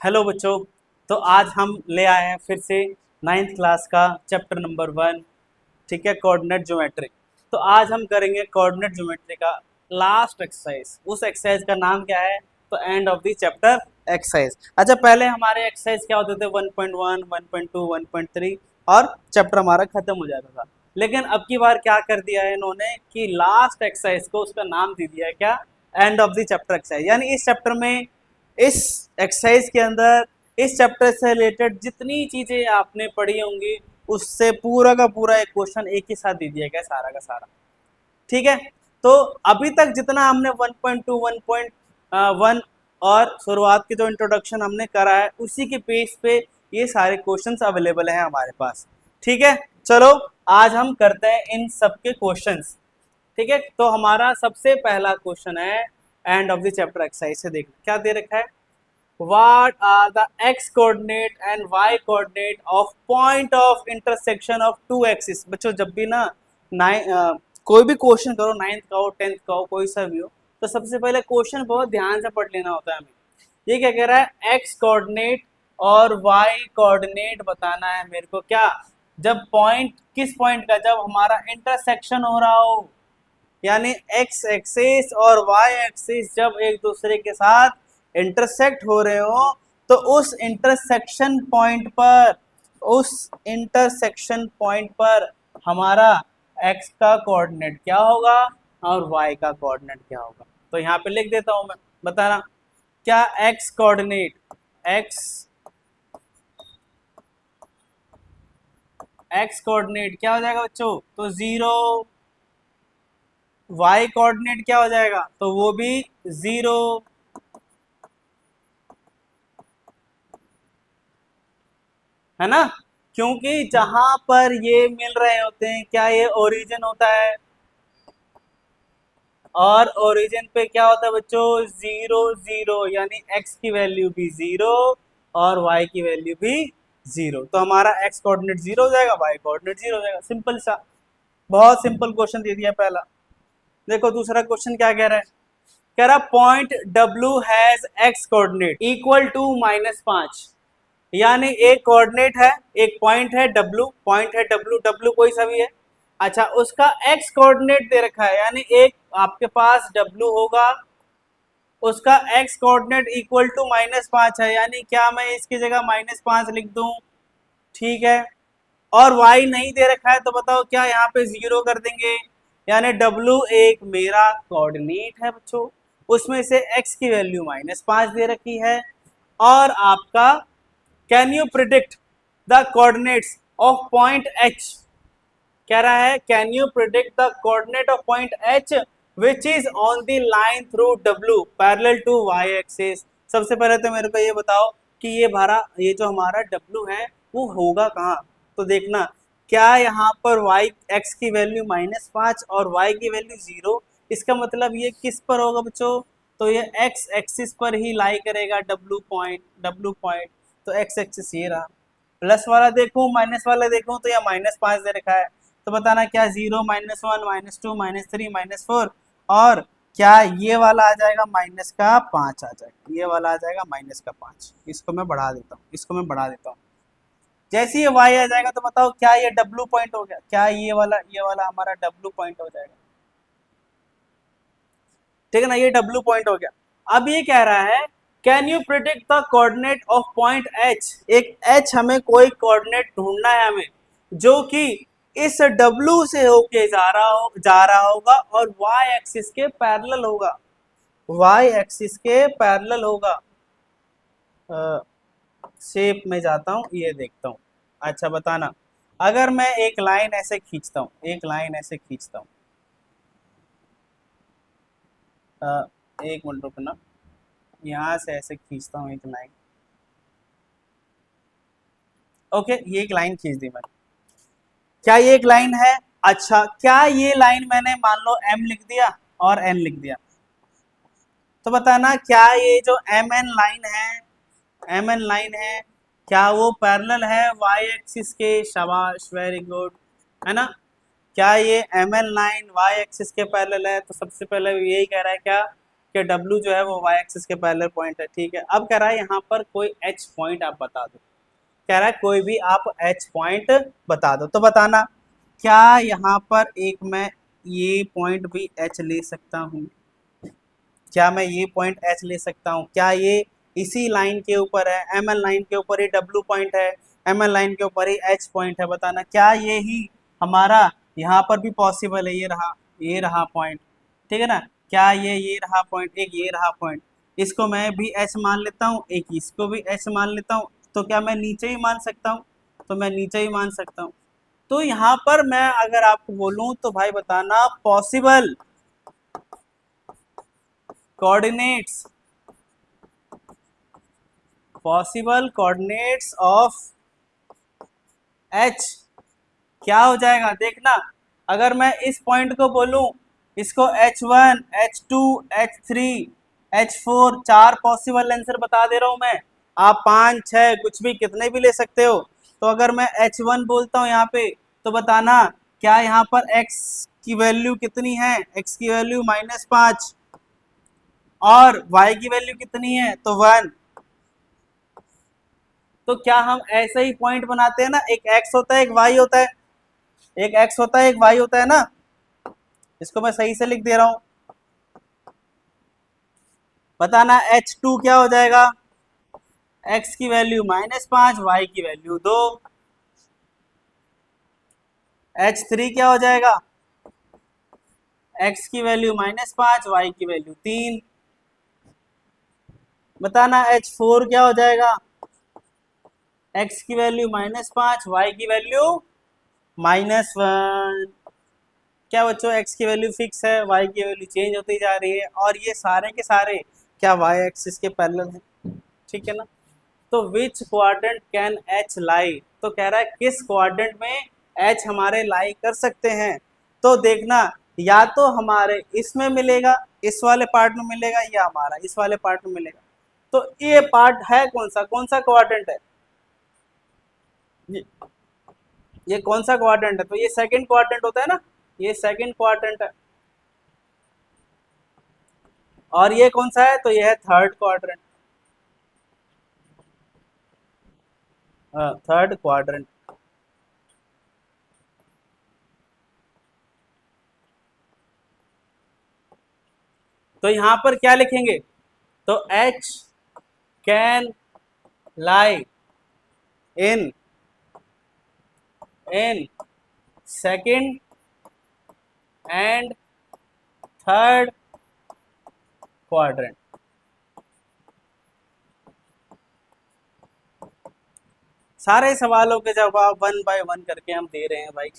Hello बच्चों। तो आज हम ले आए हैं फिर से नाइन्थ क्लास का चैप्टर नंबर 1। ठीक है, कोऑर्डिनेट ज्योमेट्री। तो आज हम करेंगे कोऑर्डिनेट ज्योमेट्री का लास्ट एक्सरसाइज। उस एक्सरसाइज का नाम क्या है? तो end of the chapter exercise. अच्छा, पहले हमारे एक्सरसाइज क्या होते थे? 1.1, 1.2, 1.3 और चैप्टर हमारा खत्म हो जाता था। लेकिन अब की बार क्या कर दिया है इन्होंने कि लास्ट एक्सरसाइज को उसका नाम दे दिया है क्या? End of the chapter exercise. यानी इस चैप्टर में, इस एक्सरसाइज के अंदर, इस चैप्टर से रिलेटेड जितनी चीजें आपने पढ़ी होंगी उससे पूरा का पूरा एक क्वेश्चन एक ही साथ दे दिया गया, सारा का सारा। ठीक है। तो अभी तक जितना हमने 1.2, 1.1 और शुरुआत की जो इंट्रोडक्शन हमने करा है उसी के बेस पे ये सारे क्वेश्चंस अवेलेबल हैं हमारे पास। ठीक है, चलो आज हम करते हैं इन सब के क्वेश्चंस। ठीक है, तो हमारा सबसे पहला क्वेश्चन है end of the chapter exercise से। देखना क्या दे रखा है। What are the x coordinate and y coordinate of point of intersection of two axes? बच्चों जब भी ना कोई भी क्वेश्चन करो, 9th का हो 10th का हो कोई सा भी हो, तो सबसे पहले क्वेश्चन बहुत ध्यान से पढ़ लेना होता है हमें। ये क्या कह रहा है? x कोऑर्डिनेट और y कोऑर्डिनेट बताना है मेरे को। क्या? जब पॉइंट, किस पॉइंट का? जब हमारा इंटरसेक्शन हो रहा हो, यानी x एक्सिस और y एक्सिस जब एक दूसरे के साथ इंटरसेक्ट हो रहे हो, तो उस इंटरसेक्शन पॉइंट पर हमारा x का कोऑर्डिनेट क्या होगा और y का कोऑर्डिनेट क्या होगा। तो यहाँ पे लिख देता हूं मैं, बताना क्या x कोऑर्डिनेट, x कोऑर्डिनेट क्या हो जाएगा बच्चों? तो 0। y कोऑर्डिनेट क्या हो जाएगा? तो वो भी 0। है ना? क्योंकि जहां पर ये मिल रहे होते हैं, क्या ये ओरिजिन होता है? और ओरिजिन पे क्या होता है बच्चों? 0 0, यानी x की वैल्यू भी 0 और y की वैल्यू भी 0। तो हमारा x कोऑर्डिनेट 0 हो जाएगा, y कोऑर्डिनेट 0 हो जाएगा। सिंपल सा, बहुत सिंपल क्वेश्चन दे दिया पहला। देखो दूसरा क्वेश्चन क्या कह रहा है। कह रहा point W has x coordinate equal to -5। यानी एक कोऑर्डिनेट है, एक पॉइंट है W, पॉइंट है W कोई सा भी है। अच्छा, उसका x कोऑर्डिनेट दे रखा है, यानी एक आपके पास W होगा, उसका x कोऑर्डिनेट इक्वल टू -5 है। यानी क्या मैं इसकी जगह -5 लिख दूं? ठीक है। और y नहीं दे रखा है तो बताओ क्या यहाँ पे 0 कर देंगे? यानी W एक मेरा कोऑर्डिनेट है बच्चों, उसमें से x की वैल्यू -5 दे रखी है। और आपका can you predict the coordinates of point H? कह रहा है can you predict the coordinate of point H which is on the line through W parallel to y axis. सबसे पहले तो मेरे को ये बताओ कि ये जो हमारा W है वो होगा कहाँ? तो देखना, क्या यहाँ पर y x की वैल्यू -5 और y की वैल्यू 0, इसका मतलब ये किस पर होगा बच्चों? तो ये x एक्सिस पर ही लाई करेगा W पॉइंट। तो x एक्सिस ये रहा। प्लस वाला देखूं माइनस वाला देखूं, तो यह -5 दे रखा है। तो बताना क्या 0, -1, -2, -3, -4, और क्या ये वाला आ जाएगा -5 आ जाएगा, ये वाला आ जाएगा -5। इसको मैं बढ़ा देता हूँ, इसको मैं बढ़ा देता हूँ। जैसे ये y आ जाएगा तो बताओ क्या ये W पॉइंट हो गया? क्या ये वाला हमारा W पॉइंट हो जाएगा? ठीक है ना, ये W पॉइंट हो गया। अब ये कह रहा है can you predict the coordinate of point H? एक H हमें कोई कोऑर्डिनेट ढूंढना है हमें, जो कि इस W से होके जा रहा होगा और y एक्सिस के पैरेलल होगा, y एक्सिस के पैरेलल होगा। शेप में जाता हूँ, ये देखता हूँ। अच्छा बताना, अगर मैं एक लाइन ऐसे खींचता हूँ, एक लाइन ऐसे खींचता हूँ, एक मिनट रुकना, यहाँ से ऐसे खींचता हूँ एक लाइन। ओके, ये एक लाइन खींच दी मैंने। क्या ये एक लाइन है? अच्छा, क्या ये लाइन मैंने मान लो m लिख दिया और n लिख दिया, तो बताना क्या ये जो mn लाइन है क्या वो पैरेलल है y एक्सिस के? शाबाश, वेरी गुड, है ना? क्या ये mn लाइन y एक्सिस के पैरेलल है? तो सबसे पहले यही कह रहा है क्या कि W जो है वो y एक्सिस के पैरेलल पॉइंट है, ठीक है। अब कह रहा है यहाँ पर कोई h पॉइंट आप बता दो, कह रहा है कोई भी आप h पॉइंट बता दो। तो बताना क्या यहाँ पर एक मैं ये पॉइंट भी h ले सकता हूँ, क्या मैं ये पॉइंट h ले सकता हूँ, क्या ये इसी लाइन के ऊपर है, ML लाइन के ऊपर ही W पॉइंट है, ML लाइन के ऊपर ही H पॉइंट है, बताना क्या ये ही हमारा यहाँ पर भी पॉसिबल है। ये रहा पॉइंट, ठीक है ना, क्या ये रहा पॉइंट, एक ये रहा पॉइंट, इसको मैं भी H मान लेता हूँ, एक इसको भी H मान लेता हूँ, तो क्या मैं नीचे ही मान सकता हूँ, तो मैं नीचे ही मान सकता हूँ। तो यहाँ पर मैं अगर आपको बोलूँ तो भाई बताना पॉसिबल कोऑर्डिनेट्स ऑफ H क्या हो जाएगा, देखना अगर मैं इस पॉइंट को बोलूं, इसको H1, H2, H3, H4 चार पॉसिबल आंसर बता दे रहा हूं मैं, आप 5, 6 कुछ भी कितने भी ले सकते हो। तो अगर मैं H1 बोलता हूं यहाँ पे, तो बताना क्या यहाँ पर x की वैल्यू कितनी है, x की वैल्यू -5 और y की वैल्यू कितनी है, तो 1। तो क्या हम ऐसे ही पॉइंट बनाते हैं ना, एक x होता है एक y होता है, एक x होता है एक y होता है ना, इसको मैं सही से लिख दे रहा हूं। बताना H2 क्या हो जाएगा, x की वैल्यू -5, y की वैल्यू 2। H3 क्या हो जाएगा, x की वैल्यू -5, y की वैल्यू 3। बताना H4 क्या हो जाएगा, x की वैल्यू -5, y की वैल्यू -1। क्या बच्चों x की वैल्यू फिक्स है, y की वैल्यू चेंज होती जा रही है, और ये सारे के सारे क्या y एक्सिस के पैरेलल हैं, ठीक है ना। तो विच क्वाड्रेंट कैन H लाई, तो कह रहा है किस क्वाड्रेंट में H हमारे लाई कर सकते हैं। तो देखना या तो हमारे इसमें मिलेगा, इस वाले पार्ट में मिलेगा, या हमारा इस वाले पार्ट में मिलेगा। तो ये पार्ट है कौन सा क्वाड्रेंट है, ये ये कौन सा क्वाड्रेंट है, तो ये सेकंड क्वाड्रेंट होता है ना, ये सेकंड क्वाड्रेंट है। और ये कौन सा है, तो ये है थर्ड क्वाड्रेंट, थर्ड क्वाड्रेंट। तो यहां पर क्या लिखेंगे, तो H can lie in second and third quadrant. सारे सवालों के जवाब 1 बाय 1 करके हम दे रहे हैं भाई,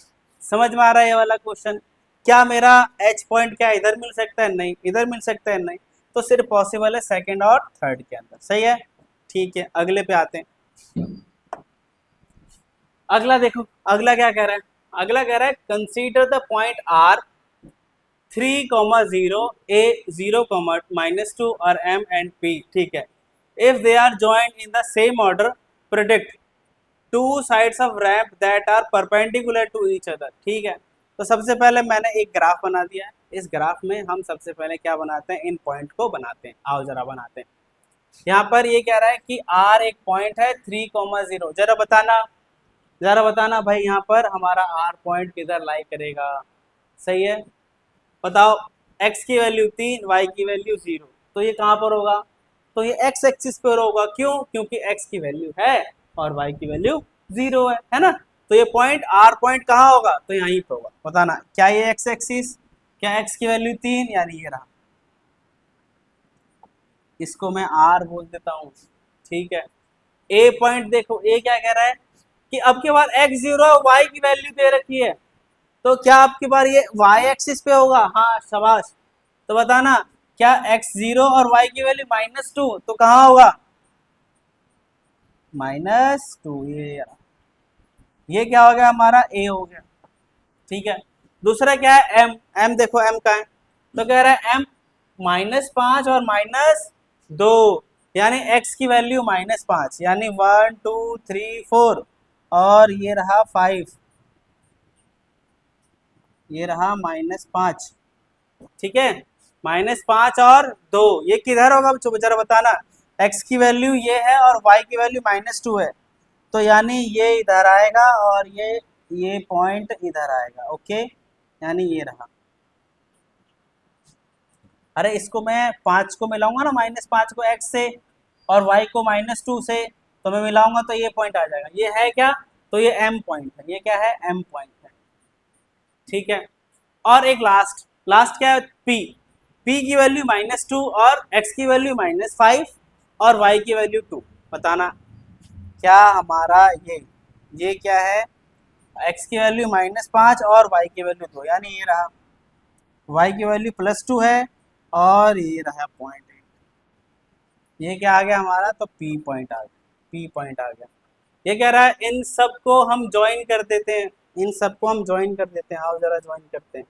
समझ में आ रहा है ये वाला क्वेश्चन। क्या मेरा H पॉइंट क्या इधर मिल सकता है, नहीं, इधर मिल सकता है, नहीं, तो सिर्फ पॉसिबल है सेकंड और थर्ड के अंदर, सही है। ठीक है, अगले पे आते हैं। अगला देखो, अगला क्या कह रहा है, अगला कह रहा है consider the point R 3,0 A 0,-2 और M and P, ठीक है, if they are joined in the same order predict two sides of ramp that are perpendicular to each other, ठीक है। तो सबसे पहले मैंने एक ग्राफ बना दिया है, इस ग्राफ में हम सबसे पहले क्या बनाते हैं, इन पॉइंट को बनाते हैं, आओ जरा बनाते हैं। यहाँ पर ये कह रहा है कि R एक पॉइंट है 3,0, जरा बताना भाई यहाँ पर हमारा R पॉइंट किधर लाई करेगा, सही है, बताओ। x की वैल्यू 3, y की वैल्यू 0, तो ये कहाँ पर होगा, तो ये x एक्सिस पर होगा, क्यों, क्योंकि x की वैल्यू है और y की वैल्यू 0 है ना। तो ये पॉइंट R पॉइंट कहाँ होगा, तो यहीं पे होगा, बताना क्या ये x एक्सिस, क्या x की वैल्यू 3, यानी ये रहा, इसको मैं R बोल देता हूँ, ठीक है। A पॉइंट देखो, A क्या कह रहा है कि अब के बाद x0 y की वैल्यू दे रखी है, तो क्या आपकी बार ये y एक्सिस पे होगा, हाँ शाबाश। तो बताना क्या x0 और y की वैल्यू -2, तो कहाँ होगा, -2, ये क्या हो गया हमारा a हो गया, ठीक है। दूसरा क्या है m, m देखो m का है, तो कह रहा है m -5 और -2, यानी x की वैल्यू -5, यानी 1 2 3 4 और ये रहा 5, ये रहा -5, ठीक है। -5 और 2, ये किधर होगा बच्चों जरा बताना। x की वैल्यू ये है और y की वैल्यू -2 है, तो यानी ये इधर आएगा और ये पॉइंट इधर आएगा। ओके, यानी ये रहा। अरे इसको मैं 5 को मिलाऊंगा ना, -5 को x से और y को -2 से, तो मैं मिलाऊंगा तो ये पॉइंट आ जाएगा। ये है क्या, तो ये m पॉइंट है। ये क्या है, m पॉइंट है। ठीक है, और एक लास्ट लास्ट क्या है, p की वैल्यू -2 और x की वैल्यू -5 और y की वैल्यू 2। बताना क्या हमारा ये क्या है, x की वैल्यू -5 और y की वैल्यू 2, यानी ये रहा। y की वैल्यू +2 है और ये रहा पॉइंट। ये क्या आ गया हमारा, तो p पॉइंट आ गया, p पॉइंट आ गया। ये कह रहा है इन सब को हम ज्वाइन कर देते हैं, इन सबको हम ज्वाइन कर देते हैं। आओ जरा ज्वाइन करते हैं।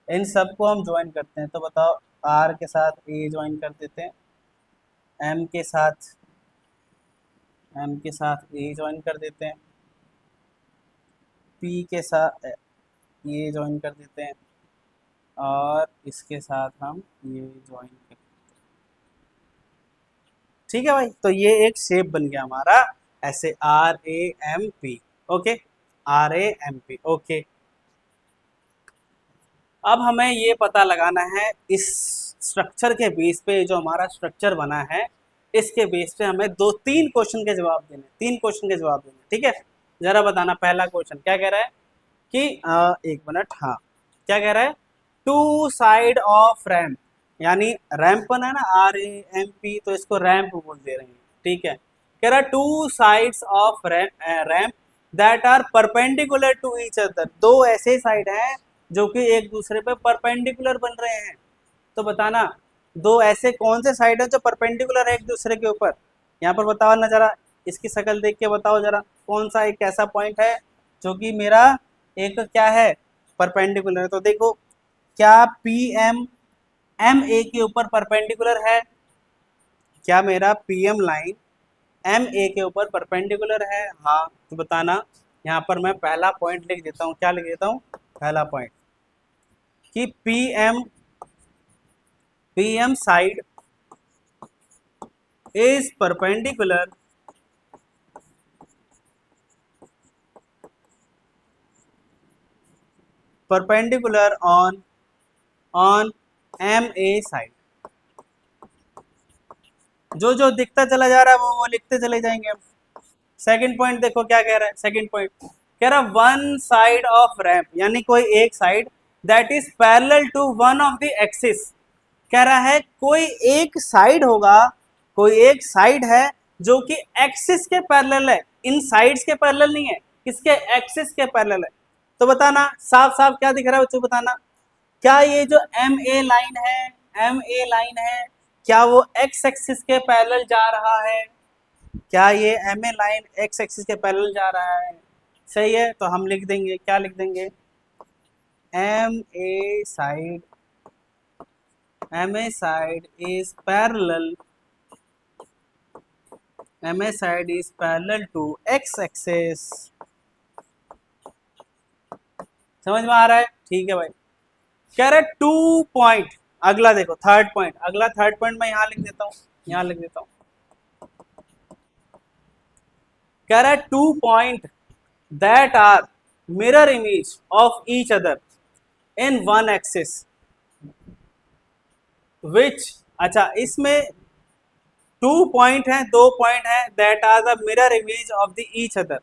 इन सबको हम ज्वाइन करते हैं, तो बताओ r के साथ a ज्वाइन कर देते हैं, m के साथ a ज्वाइन कर देते हैं, p के साथ ये ज्वाइन कर देते हैं और इसके साथ हम ये ज्वाइन कर। ठीक है भाई, तो ये एक शेप बन गया हमारा ऐसे RAMP। Okay, RAMP। ओके, अब हमें ये पता लगाना है इस स्ट्रक्चर के बेस पे, जो हमारा स्ट्रक्चर बना है इसके बेस पे हमें 2-3 क्वेश्चन के जवाब देने, 3 क्वेश्चन के जवाब देने। ठीक है, जरा बताना पहला क्वेश्चन क्या कह रहा है कि एक मिनट, हाँ क्या कह रहा है, 2 साइड ऑफ रैम्प, यानी रैम्प है ना, RAMP, तो इसको रैम्प बोल दे रहे हैं। ठीक है, कह रहा है 2 sides of ramp that are perpendicular to each other, दो ऐसे साइड हैं जो कि एक दूसरे पे परपेंडिकुलर बन रहे हैं। तो बताना दो ऐसे कौन से साइड हैं जो परपेंडिकुलर है एक दूसरे के ऊपर। यहाँ पर बताओ ना जरा, इसकी शक्ल देख के बताओ जरा, कौन सा एक ऐसा पॉइंट है जो कि मेरा एक क्या है, परपेंडिकुलर है। तो देखो क्या PM MA के ऊपर परपेंडिकुलर है, क्या मेरा PM लाइन MA के ऊपर परपेंडिकुलर है? हाँ, तो बताना। यहाँ पर मैं पहला पॉइंट लिख देता हूँ, क्या लिख देता हूँ, पहला पॉइंट कि PM side is perpendicular on MA side। जो जो दिखता चला जा रहा है वो लिखते चले जाएंगे हम। सेकंड पॉइंट देखो क्या कह रहा है, सेकंड पॉइंट कह रहा है वन साइड ऑफ रैम्प, यानी कोई एक side that is parallel to one of the axis. कह रहा है कोई एक साइड होगा, कोई एक साइड है जो कि एक्सिस के पैरेलल है, इन साइड्स के पैरेलल नहीं है, किसके, एक्सिस के पैरेलल है। तो बताना साफ साफ क्या दिख रहा है बच्चों, बताना क्या ये जो MA लाइन है, MA लाइन है, क्या वो एक्स एक्सिस के पैरेलल जा रहा है? क्या ये MA लाइन एक्स एक्सिस के पैरेलल जा रहा है? सही है, तो हम लिख देंगे, क्या लिख देंगे, MA side is parallel to x axis। समझ में आ रहा है? ठीक है भाई। कह रहे 2 पॉइंट, अगला देखो थर्ड पॉइंट, अगला थर्ड पॉइंट मैं यहाँ लिख देता हूँ, यहाँ लिख देता हूँ। कह रहा है 2 point that are mirror image of each other in one axis which, अच्छा इसमें 2 पॉइंट है, 2 पॉइंट है that are the mirror image of the each other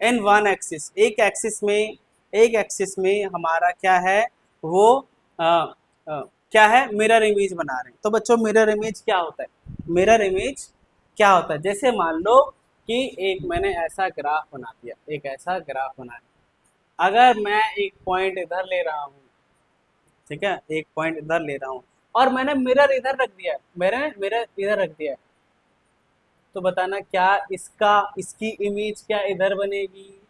in one axis. एक एक्सिस में हमारा क्या है, वो क्या है, मिरर इमेज बना रहे हैं। तो बच्चों मिरर इमेज क्या होता है, मिरर इमेज क्या होता है, जैसे मान लो कि एक मैंने ऐसा ग्राफ बना दिया, एक ऐसा ग्राफ बनाया, अगर मैं एक पॉइंट इधर ले रहा हूँ, ठीक है, एक पॉइंट इधर ले रहा हूँ और मैंने मिरर इधर रख दिया है, मैंने मिरर इधर रख दिया है, तो बताना क्या इसकी इमेज क्या इधर बनेगी,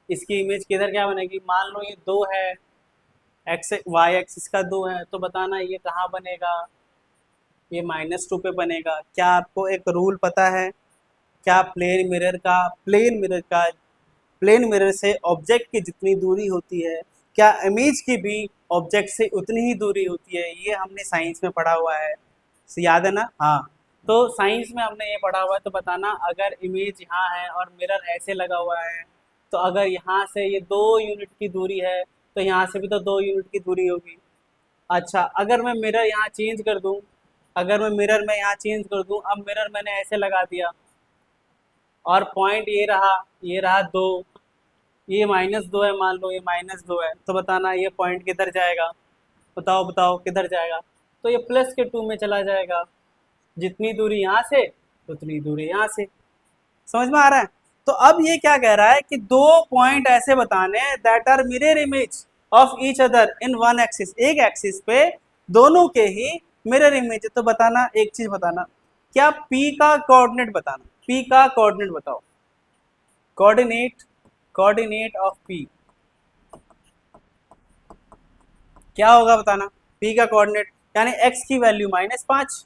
इसकी इमेज किधर क्या बनेगी। मान लो ये 2 है, एक्स वाई एक्सिस का 2 है, तो बताना ये कहाँ बनेगा, ये -2 पे बनेगा। क्या आपको एक रूल पता है, क्या प्लेन मिरर का प्लेन मिरर से ऑब्जेक्ट की जितनी दूरी होती है, क्या इमेज की भी ऑब्जेक्ट से उतनी ही दूरी होती है? ये हमने साइंस में पढ़ा हुआ है, याद है ना? हाँ, तो साइंस में हमने ये पढ़ा हुआ है। तो बताना, अगर इमेज यहाँ है और मिरर ऐसे लगा हुआ है, तो अगर यहाँ से ये 2 यूनिट की दूरी है, तो यहाँ से भी तो 2 यूनिट की दूरी होगी। अच्छा, अगर मैं मिरर यहाँ चेंज कर दूँ, अगर मैं मिरर में यहाँ चेंज कर दूँ, अब मिरर मैंने ऐसे लगा दिया और पॉइंट ये रहा 2, ये -2 है, मान लो ये -2 है, तो बताना ये पॉइंट किधर जाएगा? बताओ बताओ किधर जाएगा? तो ये +2 में चला जाएगा। जितनी दूरी यहाँ से उतनी दूरी यहाँ से। समझ में आ रहा है? तो अब ये क्या कह रहा है कि 2 पॉइंट ऐसे बताने that are mirror image of each other in one axis, एक एक्सिस पे दोनों के ही मिरर इमेज है। तो बताना, एक चीज बताना, क्या P का कोऑर्डिनेट बताना, P का कोऑर्डिनेट बताओ, कोऑर्डिनेट, कोऑर्डिनेट ऑफ P क्या होगा बताना? P का कोऑर्डिनेट यानी x की वैल्यू -5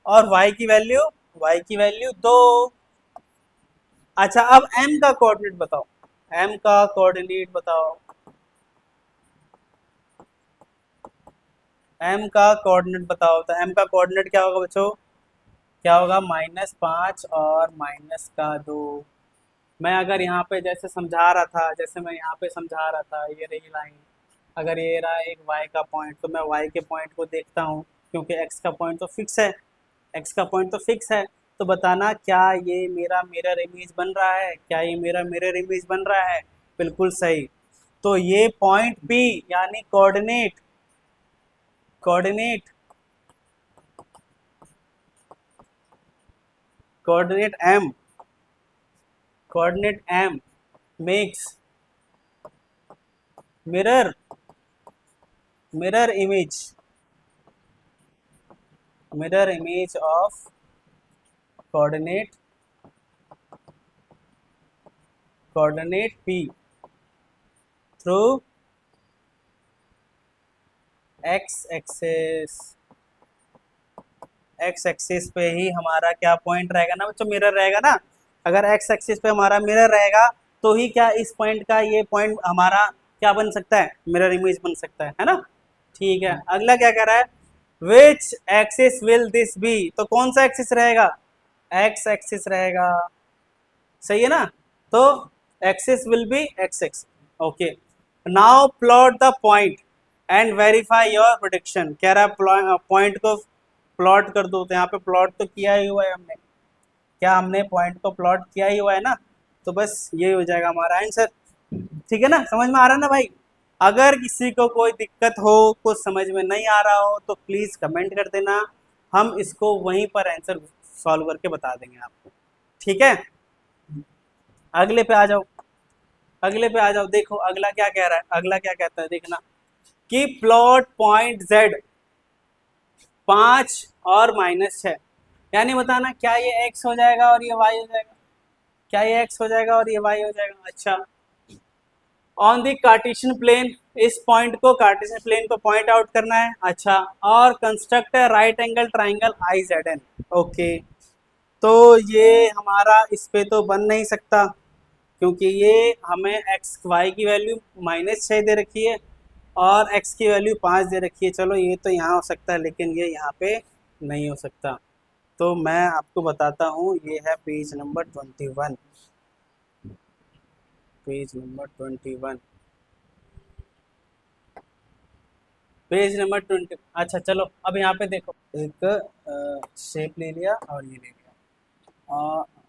और y की वैल्यू 2। अच्छा, अब m का कोऑर्डिनेट बताओ, m का कोऑर्डिनेट बताओ, m का कोऑर्डिनेट बताओ। तो m का कोऑर्डिनेट क्या होगा बच्चों? क्या होगा? -5 और -2। मैं अगर यहाँ पे जैसे समझा रहा था, जैसे मैं यहाँ पे समझा रहा था, ये रही लाइन, अगर ये रहा एक y का पॉइंट, तो मैं y के पॉइंट को देखता हूँ, क्योंकि x का पॉइंट तो फिक्स है, x का पॉइंट तो फिक्स है। तो बताना, क्या ये मेरा मिरर इमेज बन रहा है? क्या ये मेरा मिरर इमेज बन रहा है? बिल्कुल सही। तो ये पॉइंट P यानी coordinate, coordinate, coordinate M, coordinate M makes mirror, mirror image, mirror image of coordinate, coordinate P through x axis. x axis पे ही हमारा क्या पॉइंट रहेगा ना बच्चों? मिरर रहेगा ना। अगर x एक्सिस पे हमारा मिरर रहेगा, तो ही क्या इस पॉइंट का ये पॉइंट हमारा क्या बन सकता है? मिरर इमेज बन सकता है ना? ठीक है, अगला क्या कह रहा है? Which axis will this be? तो कौन सा एक्सिस रहेगा? x एक्सिस रहेगा, सही है ना? तो axis will be x axis. Okay, now plot the point and verify your prediction. कह रहा है पॉइंट को प्लॉट कर दो। तो यहाँ पे प्लॉट तो किया ही हुआ है हमने, क्या हमने पॉइंट को प्लॉट किया ही हुआ है ना? तो बस ये हो जाएगा हमारा आंसर। ठीक है ना? समझ में आ रहा है ना भाई? अगर किसी को कोई दिक्कत हो, कुछ समझ में नहीं आ रहा हो, तो प्लीज कमेंट कर देना, हम इसको वहीं पर आंसर सॉल्व करके बता देंगे आपको। ठीक है, अगले पे आ जाओ, अगले पे आ जाओ। देखो अगला क्या कह रहा है, अगला क्या कहता है, देखना कि प्लॉट पॉइंट Z 5 और -6, यानी बताना क्या ये x हो जाएगा और ये y हो जाएगा? क्या ये x हो जाएगा और ये y हो जाएगा? अच्छा, ऑन द कार्टेशियन प्लेन, इस पॉइंट को, कार्टेशियन प्लेन को पॉइंट आउट करना है। अच्छा, और construct right angle triangle IZN। Okay, तो ये हमारा इस पे तो बन नहीं सकता, क्योंकि ये हमें x y की वैल्यू -6 दे रखी है और x की वैल्यू 5 दे रखी है। चलो ये तो यहाँ हो सकता है, लेकिन ये यहाँ पे नहीं हो सकता। तो मैं आपको बताता हूँ, ये है page number 21, page number 21, page number 20। अच्छा चलो, अब यहाँ पे देखो, एक शेप ले लिया और ये ले लिया,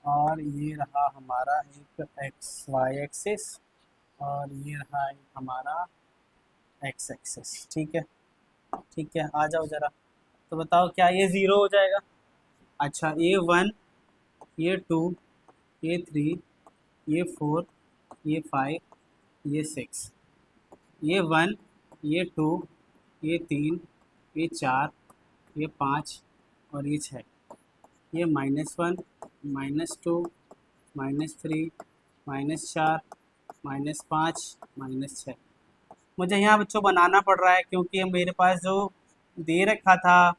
और ये रहा हमारा एक एक्स वाई एक्सिस और ये रहा एक हमारा एक्स एक्सिस। ठीक है, ठीक है, आ जाओ जरा। तो बताओ क्या ये 0 हो जाएगा? अच्छा, ये 1, ये 2, ये 3, ये 4, ये 5, ये 6, ये 1, ये 2, ये 3, ये 4, ये 5 और ये 6, ये -1, -2, -3, -4, -5, -6। मुझे यहाँ बच्चों बनाना पड़ रहा है, क्योंकि मेरे पास जो दे रखा था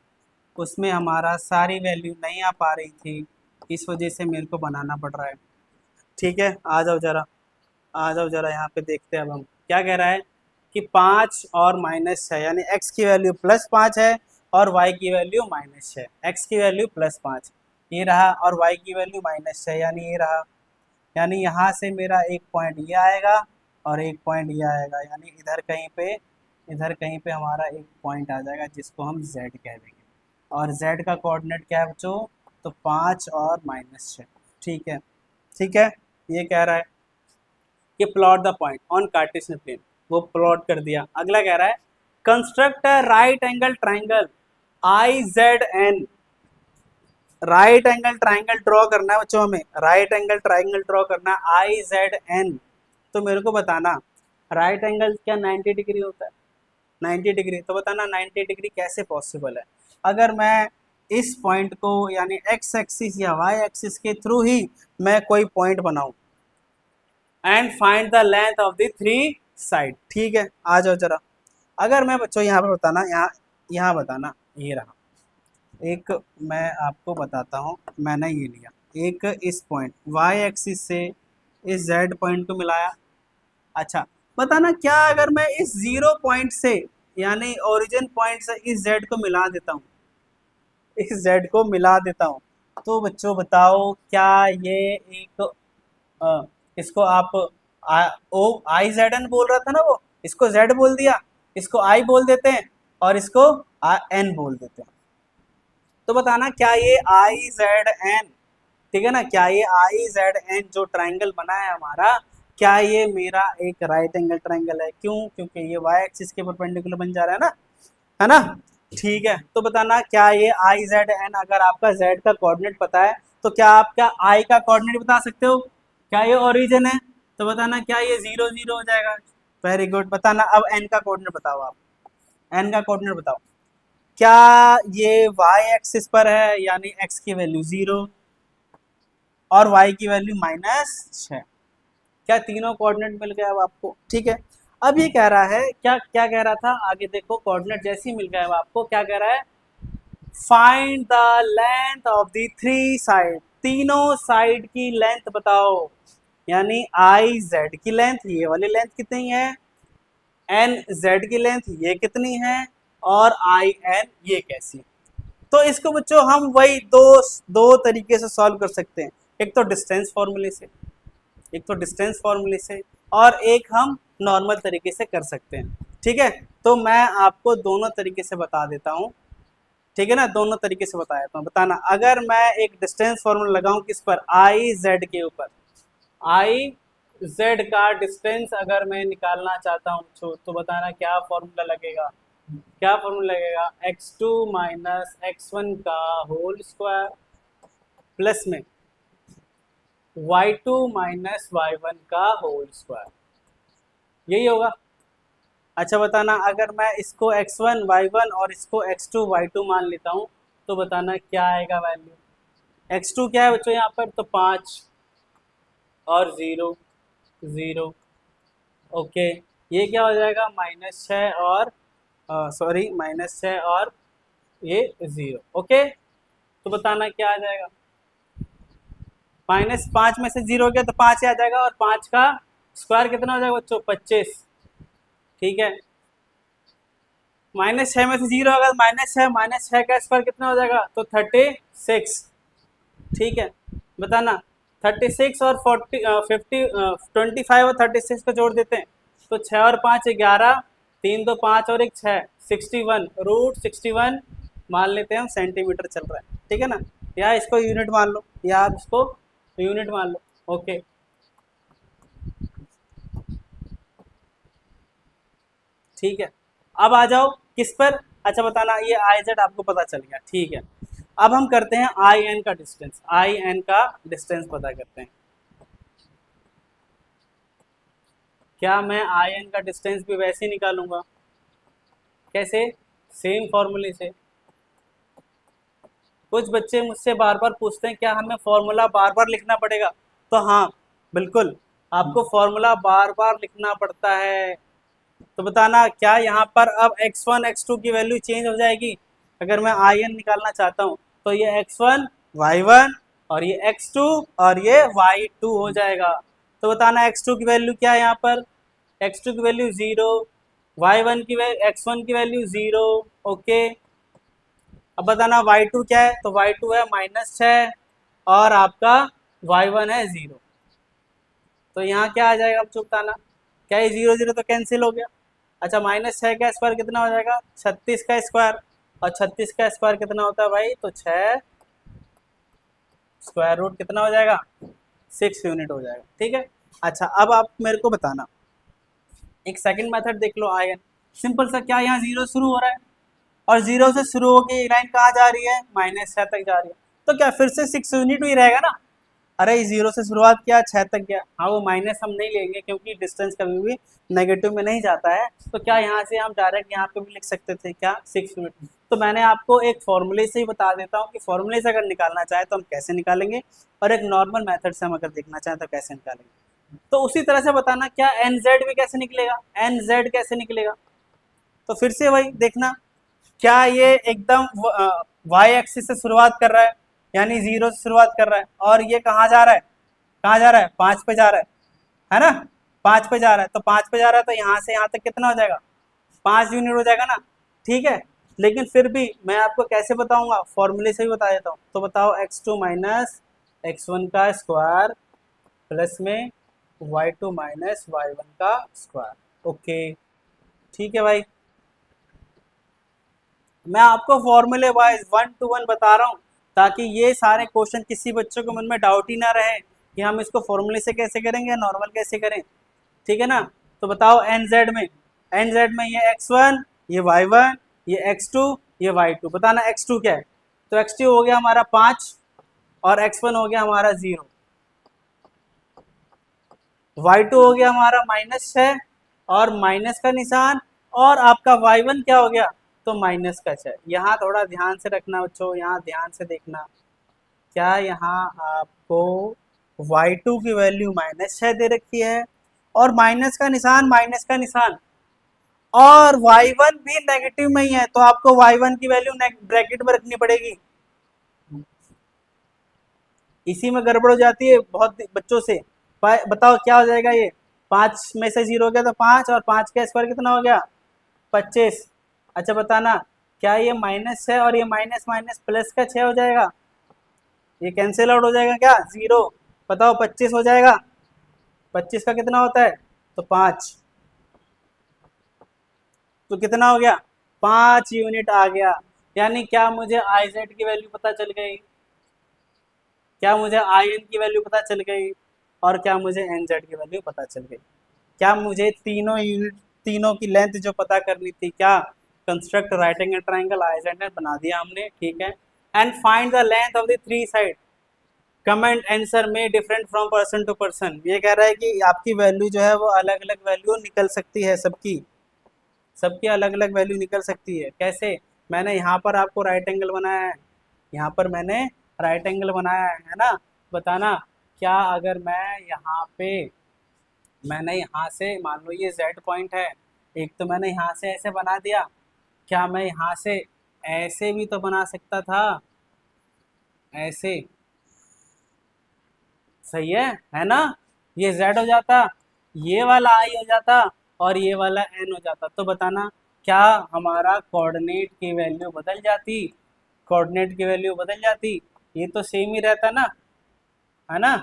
उसमें हमारा सारी वैल्यू नहीं आ पा रही थी, इस वजह से मेरे को बनाना पड़ रहा है। ठीक है, आ जाओ जरा, आ जाओ जरा यहाँ पे देखते हैं अब हम क्या कह रहा है कि 5 और -6 यानी x की वैल्यू +5 है और y की वैल्यू -6। x की वैल्यू +5 ये रहा और y की वैल्यू -6 यानी ये रहा। यानी यहाँ से मेरा एक पॉइंट ये आएगा और एक पॉइंट ये आएगा, यानी इधर कहीं पे हमारा एक पॉइंट आ जाएगा जिसको हम z कह देंगे। और z का कोऑर्डिनेट क्या है बच्चों? तो 5 और -6। ठीक है, ठीक है। ये कह रहा है कि plot the point on Cartesian plane, वो प्लॉट कर दिया। अगला कह रहा है construct a right angle triangle IZN। Right angle triangle draw करना है बच्चों, हमें राइट एंगल ट्राइंगल ड्रॉ करना है IZN। तो मेरे को बताना राइट एंगल क्या 90 डिग्री होता है? 90 डिग्री। तो बताना 90 डिग्री कैसे पॉसिबल है? अगर मैं इस पॉइंट को यानी x एक्सिस या y एक्सिस के थ्रू ही मैं कोई पॉइंट बनाऊं and find the length of the 3 side. ठीक है, आ जाओ जरा। अगर मैं बच्चों यहाँ पर बताना, यहाँ बताना, ये रहा एक, मैं आपको बताता हूँ। मैंने ये लिया एक इस पॉइंट y एक्सिस से इस z पॉइंट को मिलाया। अच्छा, बताना क्या अगर मैं इस 0 पॉइंट से यानी ओरिजिन पॉइंट से इस z को मिला देता हूँ, इस z को मिला देता हूँ, तो बच्चों बताओ क्या ये एक इसको आप IZN बोल रहा था ना, वो इसको z बोल दिया, इसको I बोल देते हैं और इसको N बोल देते हैं। तो बताना क्या ये IZN, ठीक है ना, क्या ये IZN जो ट्राइंगल बना है हमारा, क्या ये मेरा एक राइट एंगल ट्राइंगल है? क्यों? क्योंकि ये y एक्सिस के परपेंडिकुलर बन जा रहा है ना? ठीक है। तो बताना क्या ये IZN, अगर आपका z का कोऑर्डिनेट पता है तो क्या आप क्या I का कोऑर्डिनेट बता सकते हो? क्या ये ओरिजिन है? तो बताना क्या ये 0 0 हो जाएगा? Very good. बताना अब n का कोऑर्डिनेट बताओ, आप n का कोऑर्डिनेट बताओ। क्या ये y एक्सिस पर है यानी x की वैल्यू 0 और y की वैल्यू -6? क्या तीनों कोऑर्डिनेट मिल गए अब आपको? ठीक है। अब ये कह रहा है क्या क्या कह रहा था आगे देखो, कोऑर्डिनेट जैसे ही मिल गया अब आपको क्या कह रहा है, find the length of the 3 side, तीनों साइड की लेंथ बताओ। यानी IZ की लेंथ, ये वाली लेंथ कितनी है, NZ की लेंथ ये कितनी है, और IN ये कैसी। तो इसको बच्चों हम वही दो तरीके से सॉल्व कर सकते हैं। एक तो डिस्टेंस फॉर्मूले से, एक तो डिस्टेंस फॉर्मूले से, और एक हम नॉर्मल तरीके से कर सकते हैं। ठीक है, तो मैं आपको दोनों तरीके से बता देता हूँ। ठीक है ना, दोनों तरीके से बताया था। बताना अगर मैं एक डिस्टेंस फॉर्मूला लगाऊं किस पर, IZ के ऊपर, IZ का डिस्टेंस अगर मैं निकालना चाहता हूँ तो बताना क्या फॉर्मूला लगेगा, क्या फॉर्मूला लगेगा, x2 माइनस x1 का होल स्क्वायर प्लस में y2 माइनस y1 का होल स्क्वायर, यही होगा। अच्छा बताना अगर मैं इसको x1 y1 और इसको x2 y2 मान लेता हूँ तो बताना क्या आएगा वैल्यू। x2 क्या है बच्चों यहाँ पर, तो 5 और 0 0। ओके, ये क्या हो जाएगा, -6 और सॉरी -6 और ये 0। ओके, तो बताना क्या आ जाएगा, -5 में से 0 गया तो 5 आ जाएगा, और 5 का स्क्वायर कितना हो जाएगा बच्चों, 25। ठीक है, -6 में से 0 होगा, -6 का स्क्वायर कितना हो जाएगा, तो 36। ठीक है, बताना 36 और 25 और 36 को जोड़ देते हैं तो 6 और 5 11, 3 2 5 और 1 6, 61 √61 मान लेते हैं हम, सेंटीमीटर चल रहा है। ठीक है ना, या इसको यूनिट मान लो, या आप इसको यूनिट मान लो। ओके, ठीक है। अब आ जाओ किस पर, अच्छा बताना ये IZ आपको पता चल गया। ठीक है, अब हम करते हैं IN का डिस्टेंस, IN का डिस्टेंस पता करते हैं। क्या मैं IN का डिस्टेंस भी वैसे ही निकालूंगा, कैसे, सेम फॉर्मूले से। कुछ बच्चे मुझसे बार बार पूछते हैं क्या हमें फॉर्मूला बार बार लिखना पड़ेगा, तो हाँ बिल्कुल आपको फॉर्मूला बार बार लिखना पड़ता है। तो बताना क्या यहाँ पर अब x1 x2 की वैल्यू चेंज हो जाएगी। अगर मैं IN निकालना चाहता हूँ तो ये x1 y1 और ये x2 और ये y2 हो जाएगा। तो बताना x2 की वैल्यू क्या है यहाँ पर, x2 की वैल्यू 0, y1 की x1 की वैल्यू 0। ओके, अब बताना y2 क्या है, तो y2 है -6 और आपका y1 है 0। तो यहाँ क्या आ जाएगा बच्चों बताना, क्या ये 0 0 तो कैंसिल हो गया। अच्छा, -6 का स्क्वायर कितना हो जाएगा, 36 का स्क्वायर, और 36 का स्क्वायर कितना होता है भाई, तो 6 स्क्वायर रूट कितना हो जाएगा, 6 यूनिट हो जाएगा। ठीक है, अच्छा अब आप मेरे को बताना एक सेकंड मेथड देख लो आयन, सिंपल सा, क्या यहाँ 0 शुरू हो रहा है और 0 से शुरू होकर ये लाइन कहाँ जा रही है, -6 तक जा रही है, तो क्या फिर से 6 यूनिट ही रहेगा ना। अरे 0 से शुरुआत किया 6 तक गया, हाँ वो माइनस हम नहीं लेंगे क्योंकि डिस्टेंस कभी भी नेगेटिव में नहीं जाता है, तो क्या यहाँ से हम डायरेक्ट यहाँ पे भी लिख सकते थे क्या, 6 यूनिट। तो मैंने आपको एक फॉर्मूले से ही बता देता हूँ कि फॉर्मूले से अगर निकालना चाहे तो हम कैसे निकालेंगे, और एक नॉर्मल मेथड से हम अगर देखना चाहें तो कैसे निकालेंगे। तो उसी तरह से बताना क्या एन जेड भी कैसे निकलेगा, एन जेड कैसे निकलेगा। तो फिर से वही देखना, क्या ये एकदम वाई एक्सिस से शुरुआत कर रहा है, यानी 0 से शुरुआत कर रहा है, और ये कहाँ जा रहा है, कहाँ जा रहा है, 5 पे जा रहा है ना, 5 पे जा रहा है, तो 5 पे जा रहा है तो यहाँ से यहाँ तक कितना हो जाएगा, 5 यूनिट हो जाएगा ना। ठीक है, लेकिन फिर भी मैं आपको कैसे बताऊंगा, फॉर्मूले से ही बता देता हूँ। तो बताओ x2 माइनस x1 का स्क्वायर प्लस में y2 माइनस y1 का स्क्वायर। ओके, ठीक है भाई, मैं आपको फॉर्मूले वाइज 1 to 1 बता रहा हूँ ताकि ये सारे क्वेश्चन किसी बच्चों के मन में डाउट ही ना रहे कि हम इसको फॉर्मूले से कैसे करेंगे, नॉर्मल कैसे करें। ठीक है ना, तो बताओ एन जेड में ये x1, ये y1, ये x2, ये y2, बताना x2 क्या है। तो x2 हो गया हमारा 5 और x1 हो गया हमारा 0, y2 हो गया हमारा -6 और माइनस का निशान, और आपका y1 क्या हो गया, तो -6। यहाँ थोड़ा ध्यान से रखना बच्चों, यहाँ ध्यान से देखना, क्या यहाँ आपको y2 की वैल्यू -6 दे रखी है और माइनस का निशान और y1 भी नेगेटिव में ही है, तो आपको y1 की वैल्यू ब्रैकेट में रखनी पड़ेगी। इसी में गड़बड़ हो जाती है बहुत बच्चों से। बताओ क्या हो जाएगा, ये 5 में से 0 हो गया तो 5, और 5 का स्क्वायर कितना हो गया, 25। अच्छा बताना, क्या ये -6 और ये माइनस माइनस प्लस का 6 हो जाएगा, ये कैंसिल आउट हो जाएगा क्या, 0। बताओ 25 हो जाएगा, 25 का कितना होता है, तो 5, तो कितना हो गया, 5 यूनिट आ गया। यानी क्या मुझे आई जेड की वैल्यू पता चल गई, क्या मुझे आई एन की वैल्यू पता चल गई, और क्या मुझे एन जेड की वैल्यू पता चल गई। क्या मुझे तीनों यूनिट, तीनों की लेंथ जो पता करनी थी, क्या कंस्ट्रक्ट राइट एंगल ट्राइंगल आइजेंटर बना दिया हमने। ठीक है, and find the length of the 3 side, comment answer में different from person to person. ये कह रहा है कि आपकी वैल्यू जो है वो अलग अलग वैल्यू निकल सकती है, सबकी सबकी अलग अलग वैल्यू निकल सकती है। कैसे, मैंने यहाँ पर आपको राइट एंगल बनाया है, यहाँ पर मैंने राइट एंगल बनाया है ना। बताना, क्या अगर मैं यहाँ पे, मैंने यहाँ से मान लो ये Z पॉइंट है, एक तो मैंने यहाँ से ऐसे बना दिया, क्या मैं यहाँ से ऐसे भी तो बना सकता था, ऐसे, सही है ना, ये Z हो जाता, ये वाला I हो जाता, और ये वाला N हो जाता। तो बताना, क्या हमारा कोऑर्डिनेट की वैल्यू बदल जाती, कोऑर्डिनेट की वैल्यू बदल जाती, ये तो सेम ही रहता ना, है ना,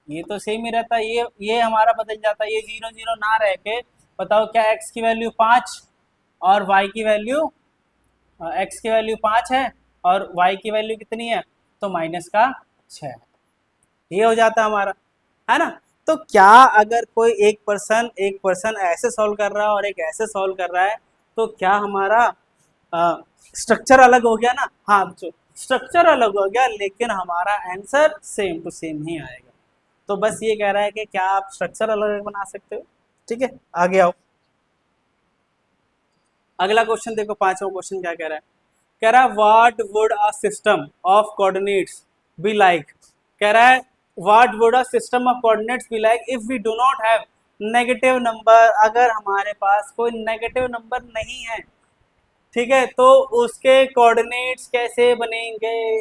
ये तो सेम ही रहता, ये हमारा बदल जाता, ये 0 0 ना रह के बताओ क्या x की वैल्यू 5 और y की वैल्यू, x की वैल्यू 5 है और y की वैल्यू कितनी है, तो -6, ये हो जाता हमारा, है ना। तो क्या अगर कोई एक पर्सन ऐसे सॉल्व कर रहा है और एक ऐसे सॉल्व कर रहा है, तो क्या हमारा स्ट्रक्चर अलग हो गया ना, हाँ बच्चों, स्ट्रक्चर अलग हो गया लेकिन हमारा आंसर सेम टू सेम ही आएगा। तो बस ये कह रहा है कि क्या आप स्ट्रक्चर अलग अलग बना सकते हो। ठीक है, आगे आओ, अगला क्वेश्चन देखो, पांचवा क्वेश्चन क्या कह रहा है, कह रहा है what would a system of coordinates be like, कह रहा है what would a system of coordinates be like if we do not have negative number, अगर हमारे पास कोई नेगेटिव नंबर नहीं है। ठीक है, तो उसके कोऑर्डिनेट्स कैसे बनेंगे,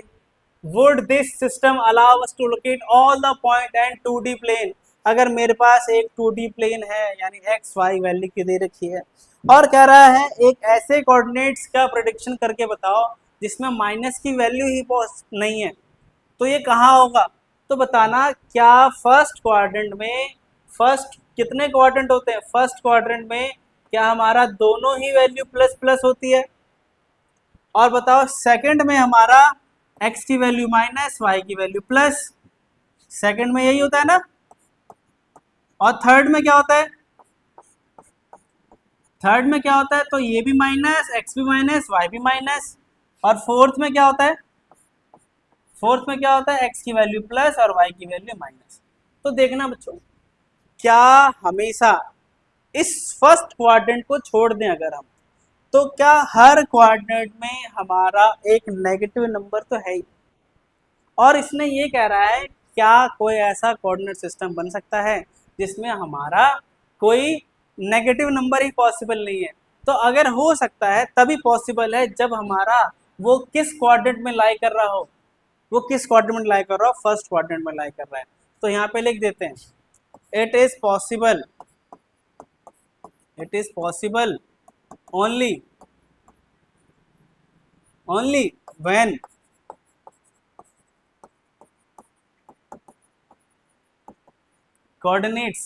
would this system allow us to locate all the point and 2D plane. अगर मेरे पास एक 2D प्लेन है यानी एक्स वाई वैल्यू की दे रखी है और कह रहा है एक ऐसे कोऑर्डिनेट्स का प्रेडिक्शन करके बताओ जिसमें माइनस की वैल्यू ही नहीं है, तो ये कहाँ होगा? तो बताना क्या फर्स्ट क्वाड्रेंट में, फर्स्ट कितने क्वाड्रेंट होते हैं? फर्स्ट क्वाड्रेंट में क्या हमारा दोनों ही वैल्यू प्लस प्लस होती है? और बताओ सेकंड में हमारा x की वैल्यू माइनस y की वैल्यू प्लस, सेकंड में यही होता है ना? और थर्ड में क्या होता है? थर्ड में क्या होता है? तो ये भी माइनस, x भी माइनस, y भी माइनस। और फोर्थ में क्या होता है? फोर्थ में क्या होता है? x की वैल्यू प्लस और y की वैल्यू माइनस। तो देखना बच्चों, क्या हमेशा इस फर्स्ट क्वाड्रेंट को छोड़ दें अगर हम, तो क्या हर क्वाड्रेंट में हमारा एक नेगेटिव नंबर तो है ही। और इसने ये कह रहा है क्या कोई ऐसा कोऑर्डिनेट सिस्टम बन सकता है जिसमें हमारा कोई नेगेटिव नंबर ही पॉसिबल नहीं है? तो अगर हो सकता है तभी पॉसिबल है जब हमारा वो किस क्वाड्रेंट में लाई कर रहा हो, वो किस क्वाड्रेंट में लाई कर रहा हो? फर्स्ट क्वाड्रेंट में लाई कर रहा है। तो यहाँ पे लिख देते हैं it is possible, it is possible only when coordinates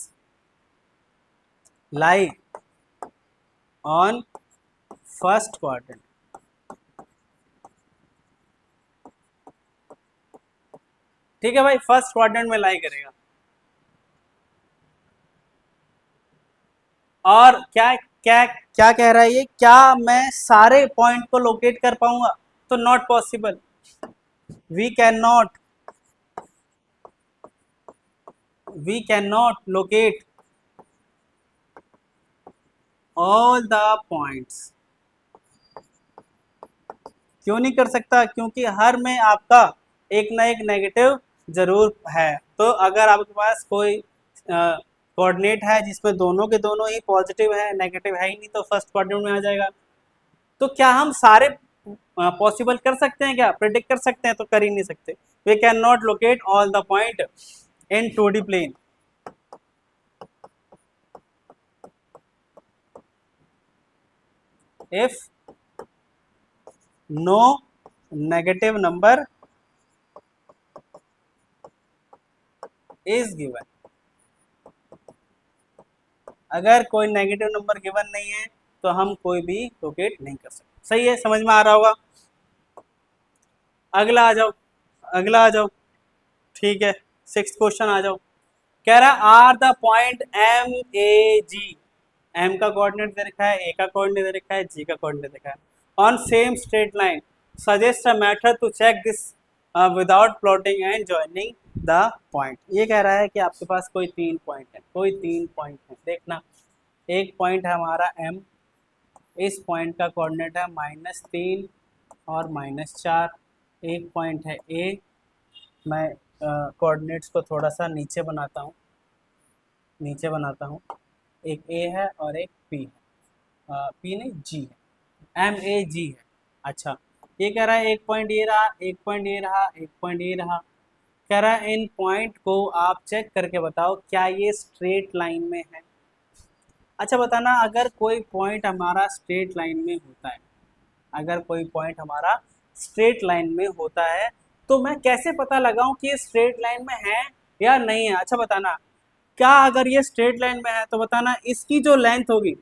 lie on first quadrant। ठीक है भाई, फर्स्ट क्वाड्रेंट में लाई करेगा। और क्या क्या क्या कह रहा है ये? क्या मैं सारे पॉइंट को लोकेट कर पाऊंगा? तो not possible, we can not locate all the points. क्यों नहीं कर सकता? क्योंकि हर में आपका एक ना एक नेगेटिव जरूर है। तो अगर आपके पास कोई कोऑर्डिनेट है जिसमें दोनों के दोनों ही पॉजिटिव है, नेगेटिव है ही नहीं, तो फर्स्ट क्वाड्रेंट में आ जाएगा। तो क्या हम सारे पॉसिबल कर सकते हैं? क्या प्रेडिक्ट कर सकते हैं? तो कर ही नहीं सकते। We can not locate all the point in 2D plane. If no negative number is given, अगर कोई नेगेटिव नंबर गिवन नहीं है तो हम कोई भी लोकेट नहीं कर सकते। सही है, समझ में आ रहा होगा? अगला आ जाओ, अगला आ जाओ। ठीक है, सिक्स्थ क्वेश्चन आ जाओ। कह रहा है are the point M A G, M का कोऑर्डिनेट दे रखा है, ए का कोऑर्डिनेट दे रखा है, जी का कोऑर्डिनेट दे रखा है, on same straight line, suggest a method to check this without plotting and joining the point. ये कह रहा है कि आपके पास कोई तीन पॉइंट है, कोई तीन पॉइंट है। देखना, एक पॉइंट है हमारा एम, इस पॉइंट का कोऑर्डिनेट है -3 और -4। एक पॉइंट है ए, मैं कोऑर्डिनेट्स को थोड़ा सा नीचे बनाता हूँ, नीचे बनाता हूँ। एक ए है और एक पी है, पी नहीं जी है, एम ए जी है। अच्छा, ये कह रहा है एक पॉइंट ये रहा, एक पॉइंट ये रहा, एक पॉइंट ये रहा। कह रहा है इन पॉइंट को आप चेक करके बताओ क्या ये स्ट्रेट लाइन में है। अच्छा बताना, अगर कोई पॉइंट हमारा स्ट्रेट लाइन में होता है, अगर कोई पॉइंट हमारा स्ट्रेट लाइन में होता है तो मैं कैसे पता लगाऊं कि ये स्ट्रेट लाइन में है या नहीं है? अच्छा बताना, क्या अगर ये स्ट्रेट लाइन में है तो बताना इसकी जो लेंथ होगी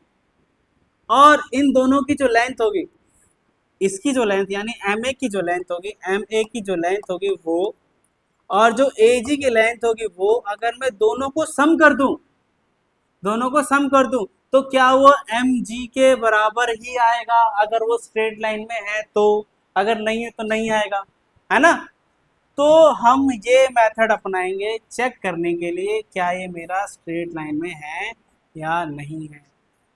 और इन दोनों की जो लेंथ होगी, इसकी जो लेंथ यानी एम ए की जो लेंथ होगी, एम ए की जो लेंथ होगी वो, और जो ए जी की लेंथ होगी वो, अगर मैं दोनों को सम कर दूं, दोनों को सम कर दूं, तो क्या वो एम जी के बराबर ही आएगा अगर वो स्ट्रेट लाइन में है तो, अगर नहीं है तो नहीं आएगा, है ना? तो हम ये मेथड अपनाएंगे चेक करने के लिए क्या ये मेरा स्ट्रेट लाइन में है या नहीं है।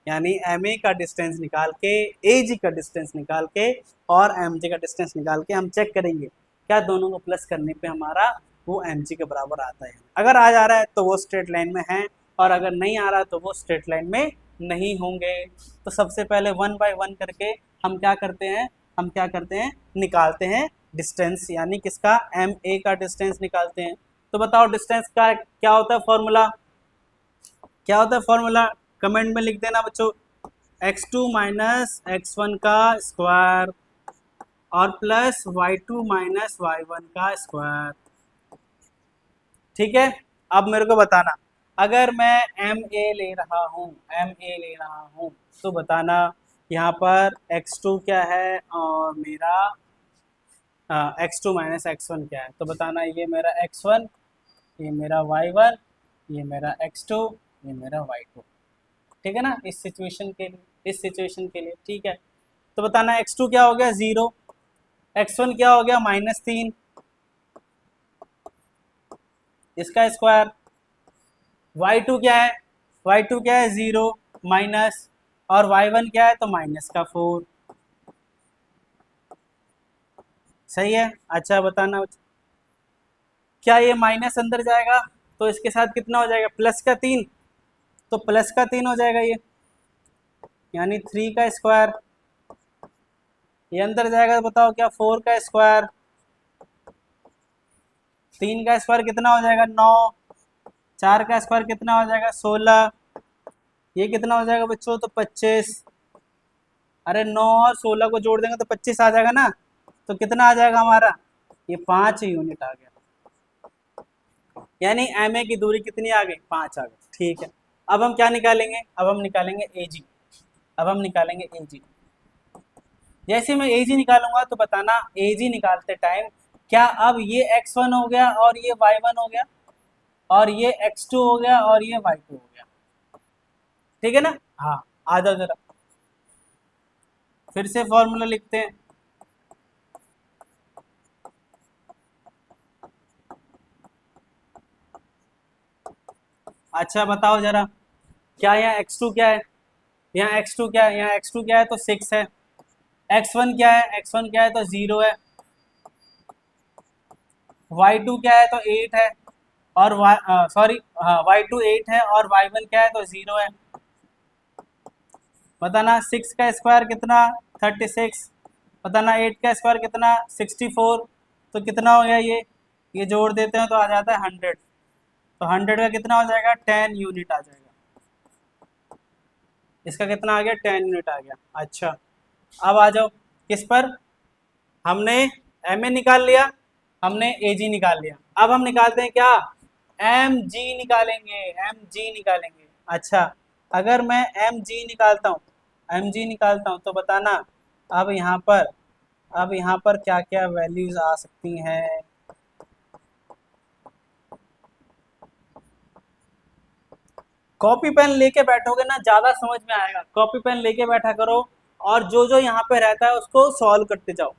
यानी एम ए का डिस्टेंस निकाल के, ए जी का डिस्टेंस निकाल के और एम जी का डिस्टेंस निकाल के हम चेक करेंगे क्या दोनों को प्लस करने पे हमारा वो एम जी के बराबर आता है। अगर आ जा रहा है तो वो स्ट्रेट लाइन में है, और अगर नहीं आ रहा तो वो स्ट्रेट लाइन में नहीं होंगे। तो सबसे पहले 1 बाय 1 करके हम क्या करते हैं, हम क्या करते हैं, निकालते हैं डिस्टेंस, यानी किसका, एम ए का डिस्टेंस निकालते हैं। तो बताओ डिस्टेंस का क्या होता है फॉर्मूला, क्या होता है फॉर्मूला, कमेंट में लिख देना बच्चों, x2 माइनस x1 का स्क्वायर और प्लस y2 माइनस y1 का स्क्वायर। ठीक है, अब मेरे को बताना, अगर मैं एम ए ले रहा हूँ, एम ए ले रहा हूँ, तो बताना यहाँ पर x2 क्या है और मेरा x2 माइनस x1 क्या है। तो बताना ये मेरा x1, ये मेरा y1, ये मेरा x2, ये मेरा y2। ठीक है ना, इस सिचुएशन के लिए, इस सिचुएशन के लिए। ठीक है, तो बताना x2 क्या हो गया 0, x1 क्या हो गया -3, इसका स्क्वायर, y2 क्या है, y2 क्या है 0 माइनस, और y1 क्या है तो माइनस का 4। सही है। अच्छा बताना क्या ये माइनस अंदर जाएगा तो इसके साथ कितना हो जाएगा, प्लस का 3, तो प्लस का 3 हो जाएगा ये, यानी 3 का स्क्वायर। ये अंदर जाएगा तो बताओ क्या, 4 का स्क्वायर, 3 का स्क्वायर कितना हो जाएगा 9, 4 का स्क्वायर कितना हो जाएगा 16, ये कितना हो जाएगा बच्चों तो 25। अरे 9 और 16 को जोड़ देंगे तो 25 आ जाएगा ना, तो कितना आ जाएगा हमारा, ये 5 यूनिट आ गया, यानी एम ए की दूरी कितनी आ गई, 5 आ गई। ठीक है, अब हम क्या निकालेंगे, अब हम निकालेंगे ए जी, अब हम निकालेंगे ए जी। जैसे मैं ए जी निकालूंगा तो बताना ए जी निकालते टाइम क्या अब ये x1 हो गया और ये y1 हो गया और ये x2 हो गया और ये y2 हो गया। ठीक है ना, हाँ आ जाओ जरा फिर से फॉर्मूला लिखते हैं। अच्छा बताओ जरा, क्या यहाँ x2 क्या है, यहाँ x2 क्या है, यहाँ x2 क्या है तो 6 है, x1 क्या है, x1 क्या है तो 0 है, y2 क्या है तो 8 है, और सॉरी हाँ y2 8 है और y1 क्या है तो 0 है। बताना 6 का स्क्वायर कितना 36, बताना 8 का स्क्वायर कितना 64, तो कितना हो गया ये जोड़ देते हैं तो आ जाता है 100, तो 100 का कितना हो जाएगा 10 यूनिट आ जाएगा, इसका कितना आ गया 10 यूनिट आ गया। अच्छा अब आ जाओ किस पर, हमने एम ए निकाल लिया, हमने ए जी निकाल लिया, अब हम निकालते हैं क्या, एम जी निकालेंगे, एम जी निकालेंगे। अच्छा अगर मैं एम जी निकालता हूँ, एम जी निकालता हूँ तो बताना अब यहाँ पर, अब यहाँ पर क्या क्या वैल्यूज आ सकती हैं। कॉपी पेन लेके बैठोगे ना ज़्यादा समझ में आएगा, कॉपी पेन लेके बैठा करो और जो जो यहाँ पे रहता है उसको सॉल्व करते जाओ।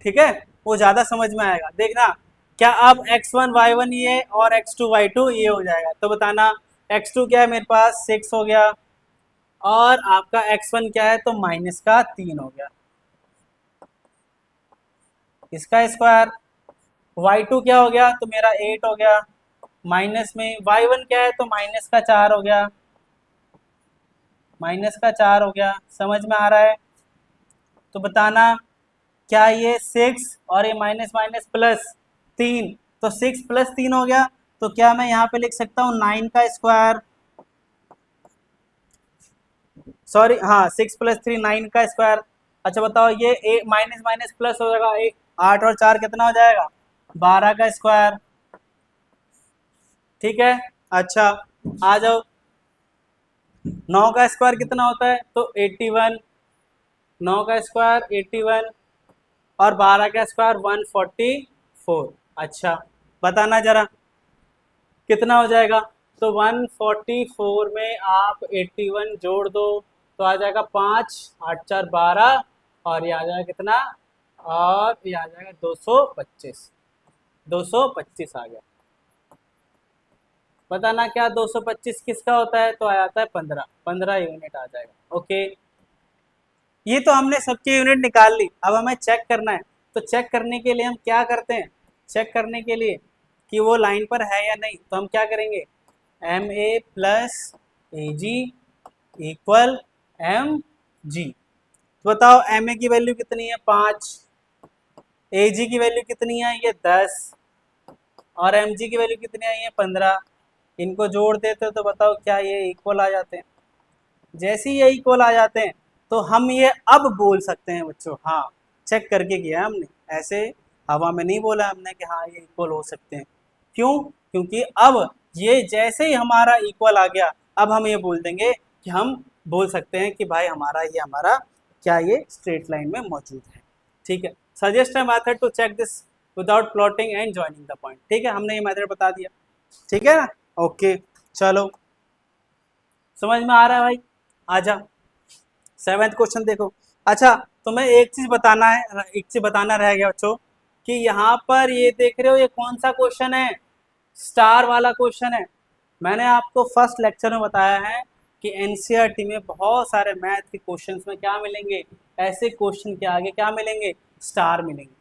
ठीक है, वो ज़्यादा समझ में आएगा। देखना क्या अब x1 y1 ये और x2 y2 ये हो जाएगा, तो बताना x2 क्या है मेरे पास 6 हो गया और आपका x1 क्या है तो माइनस का 3 हो गया, इसका स्क्वायर, y2 क्या हो गया तो मेरा 8 हो गया, माइनस में y1 क्या है तो माइनस का 4 हो गया, माइनस का 4 हो गया, समझ में आ रहा है। तो बताना क्या ये 6 और ये माइनस माइनस प्लस 3, तो 6 प्लस 3 हो गया, तो क्या मैं यहाँ पे लिख सकता हूँ 9 का स्क्वायर, सॉरी हाँ 6 प्लस 3 9 का स्क्वायर। अच्छा बताओ ये माइनस माइनस प्लस हो जाएगा, 8 और 4 कितना हो जाएगा 12 का स्क्वायर। ठीक है, अच्छा आ जाओ 9 का स्क्वायर कितना होता है तो 81, 9 का स्क्वायर 81 और 12 का स्क्वायर 144। अच्छा बताना जरा कितना हो जाएगा, तो 144 में आप 81 जोड़ दो तो आ जाएगा 5 8 4 12 और ये आ जाएगा कितना, और ये आ जाएगा 225, 225 आ गया। बताना क्या 225 किसका होता है तो आ जाता है 15, 15 यूनिट आ जाएगा। ओके, ये तो हमने सबकी यूनिट निकाल ली, अब हमें चेक करना है। तो चेक करने के लिए हम क्या करते हैं, चेक करने के लिए कि वो लाइन पर है या नहीं, तो हम क्या करेंगे, M A plus A G equal M G. तो बताओ एम ए की वैल्यू कितनी है 5, ए जी की वैल्यू कितनी आई है 10 और एम जी की वैल्यू कितनी आई है 15। इनको जोड़ देते हो तो बताओ क्या ये इक्वल आ जाते हैं। जैसे ही ये इक्वल आ जाते हैं तो हम ये अब बोल सकते हैं बच्चों, हाँ चेक करके किया हमने, ऐसे हवा में नहीं बोला हमने कि हाँ ये इक्वल हो सकते हैं। क्यों? क्योंकि अब ये जैसे ही हमारा इक्वल आ गया अब हम ये बोल देंगे कि हम बोल सकते हैं कि भाई हमारा क्या ये स्ट्रेट लाइन में मौजूद है। ठीक है, suggest a method to check this without plotting and joining the point. ठीक है, हमने ये मेथड बता दिया। ठीक है ना, ओके चलो समझ में आ रहा है भाई, आजा 7th क्वेश्चन देखो। अच्छा तुम्हें एक चीज बताना रह गया बच्चों कि यहाँ पर ये देख रहे हो ये कौन सा क्वेश्चन है, स्टार वाला क्वेश्चन है। मैंने आपको फर्स्ट लेक्चर में बताया है कि एनसीईआरटी में बहुत सारे मैथ के क्वेश्चंस में क्या मिलेंगे, ऐसे क्वेश्चन के आगे क्या मिलेंगे, स्टार मिलेंगे।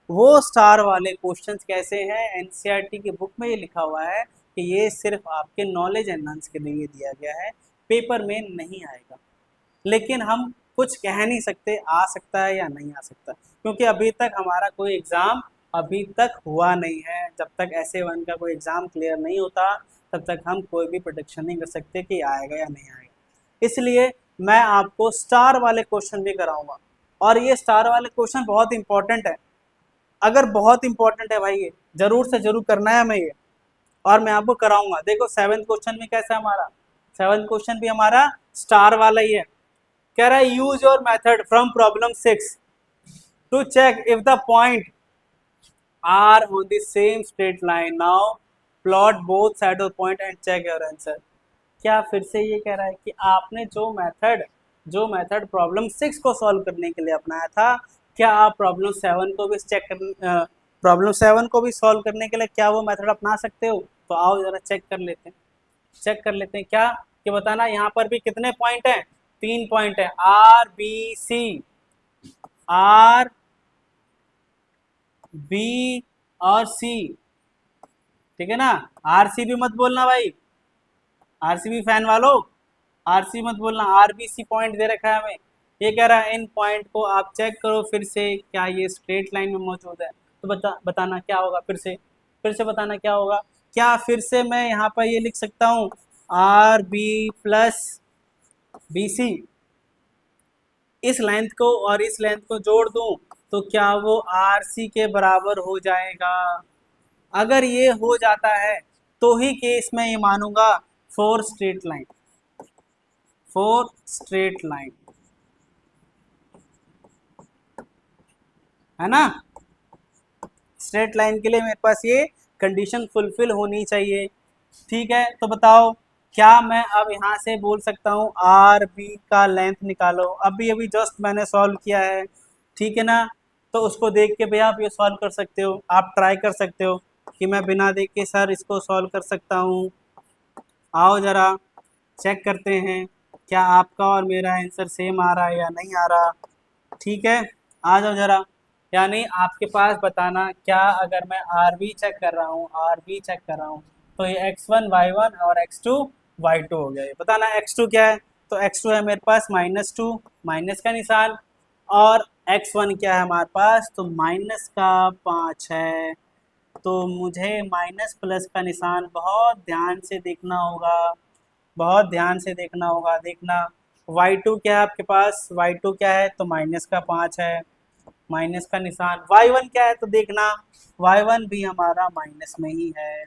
वो स्टार वाले क्वेश्चंस कैसे हैं, एनसीईआरटी की बुक में ये लिखा हुआ है कि ये सिर्फ आपके नॉलेज एनहांस के लिए दिया गया है, पेपर में नहीं आएगा। लेकिन हम कुछ कह नहीं सकते आ सकता है या नहीं आ सकता, क्योंकि अभी तक हमारा कोई एग्ज़ाम अभी तक हुआ नहीं है। जब तक SA1 का कोई एग्ज़ाम क्लियर नहीं होता तब तक हम कोई भी प्रोडिक्शन नहीं कर सकते कि आएगा या नहीं आएगा। इसलिए मैं आपको स्टार वाले क्वेश्चन भी कराऊंगा, और ये स्टार वाले क्वेश्चन बहुत इंपॉर्टेंट है। अगर बहुत इंपॉर्टेंट है भाई, ये जरूर से जरूर करना है हमें ये, और मैं आपको कराऊंगा। देखो 7th क्वेश्चन भी कैसा है हमारा, 7th क्वेश्चन भी हमारा स्टार वाला ही है। कह रहा है use your method from problem 6 to check if the point are on the same straight line, now plot both side of point and check your answer. क्या फिर से ये कह रहा है कि आपने जो मेथड प्रॉब्लम 6 को सॉल्व करने के लिए अपनाया था, क्या आप प्रॉब्लम 7 को भी सॉल्व करने के लिए क्या वो मेथड अपना सकते हो? तो आओ जरा चेक कर लेते हैं क्या, कि बताना यहाँ पर भी कितने पॉइंट हैं, 3 पॉइंट है, R B C, R B और सी। ठीक है ना, आर सी भी मत बोलना भाई, आरसीबी फैन वालों, आरसी मत बोलना, आरबीसी पॉइंट दे रखा है हमें। ये कह रहा है इन पॉइंट को आप चेक करो फिर से क्या ये स्ट्रेट लाइन में मौजूद है। तो बताना क्या होगा, फिर से बताना क्या होगा। क्या फिर से मैं यहाँ पर ये लिख सकता हूँ R B plus B C, इस लेंथ को और इस लेंथ को जोड़ दूं तो क्या वो आर सी के बराबर हो जाएगा? अगर ये हो जाता है तो ही केस में ये मानूंगा फोर स्ट्रेट लाइन, है ना। स्ट्रेट लाइन के लिए मेरे पास ये कंडीशन फुलफिल होनी चाहिए। ठीक है, तो बताओ क्या मैं अब यहाँ से बोल सकता हूँ आर बी का लेंथ निकालो। अभी जस्ट मैंने सॉल्व किया है, ठीक है ना। तो उसको देख के भी आप ये सॉल्व कर सकते हो, आप ट्राई कर सकते हो कि मैं बिना देख के सर इसको सॉल्व कर सकता हूँ। आओ ज़रा चेक करते हैं क्या आपका और मेरा आंसर सेम आ रहा है या नहीं आ रहा। ठीक है, आ जाओ ज़रा। यानी आपके पास बताना क्या, अगर मैं आर बी चेक कर रहा हूँ, तो ये x1 y1 और x2 y2 हो गया। ये बताना x2 क्या है, तो x2 है मेरे पास -2, माइनस का निशान, और x1 क्या है हमारे पास, तो -5 है। तो मुझे माइनस प्लस का निशान बहुत ध्यान से देखना होगा, देखना। y2 क्या है आपके पास, y2 क्या है, तो -5 है, माइनस का निशान। y1 क्या है तो देखना, y1 भी हमारा माइनस में ही है।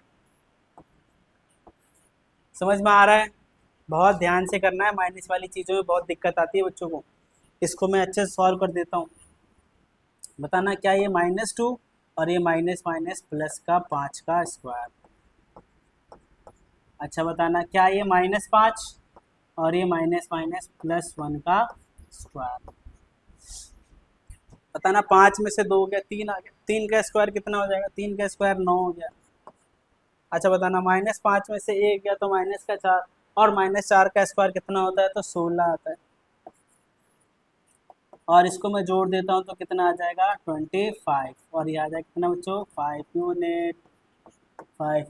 समझ में आ रहा है, बहुत ध्यान से करना है, माइनस वाली चीज़ों में बहुत दिक्कत आती है बच्चों को। इसको मैं अच्छे से सॉल्व कर देता हूँ। बताना क्या ये -2 और ये माइनस माइनस प्लस का 5 का स्क्वायर। अच्छा बताना क्या ये -5 और ये माइनस माइनस प्लस 1 का स्क्वायर। बताना 5 में से 2 हो गया, 3 आ गया, 3 का स्क्वायर कितना हो जाएगा, 3 का स्क्वायर 9 हो गया। अच्छा बताना -5 में से 1 गया तो -4, और -4 का स्क्वायर कितना होता है, तो 16 आता है। और इसको मैं जोड़ देता हूँ तो कितना आ जाएगा 25, और ये आ जाएगा कितना बच्चों 5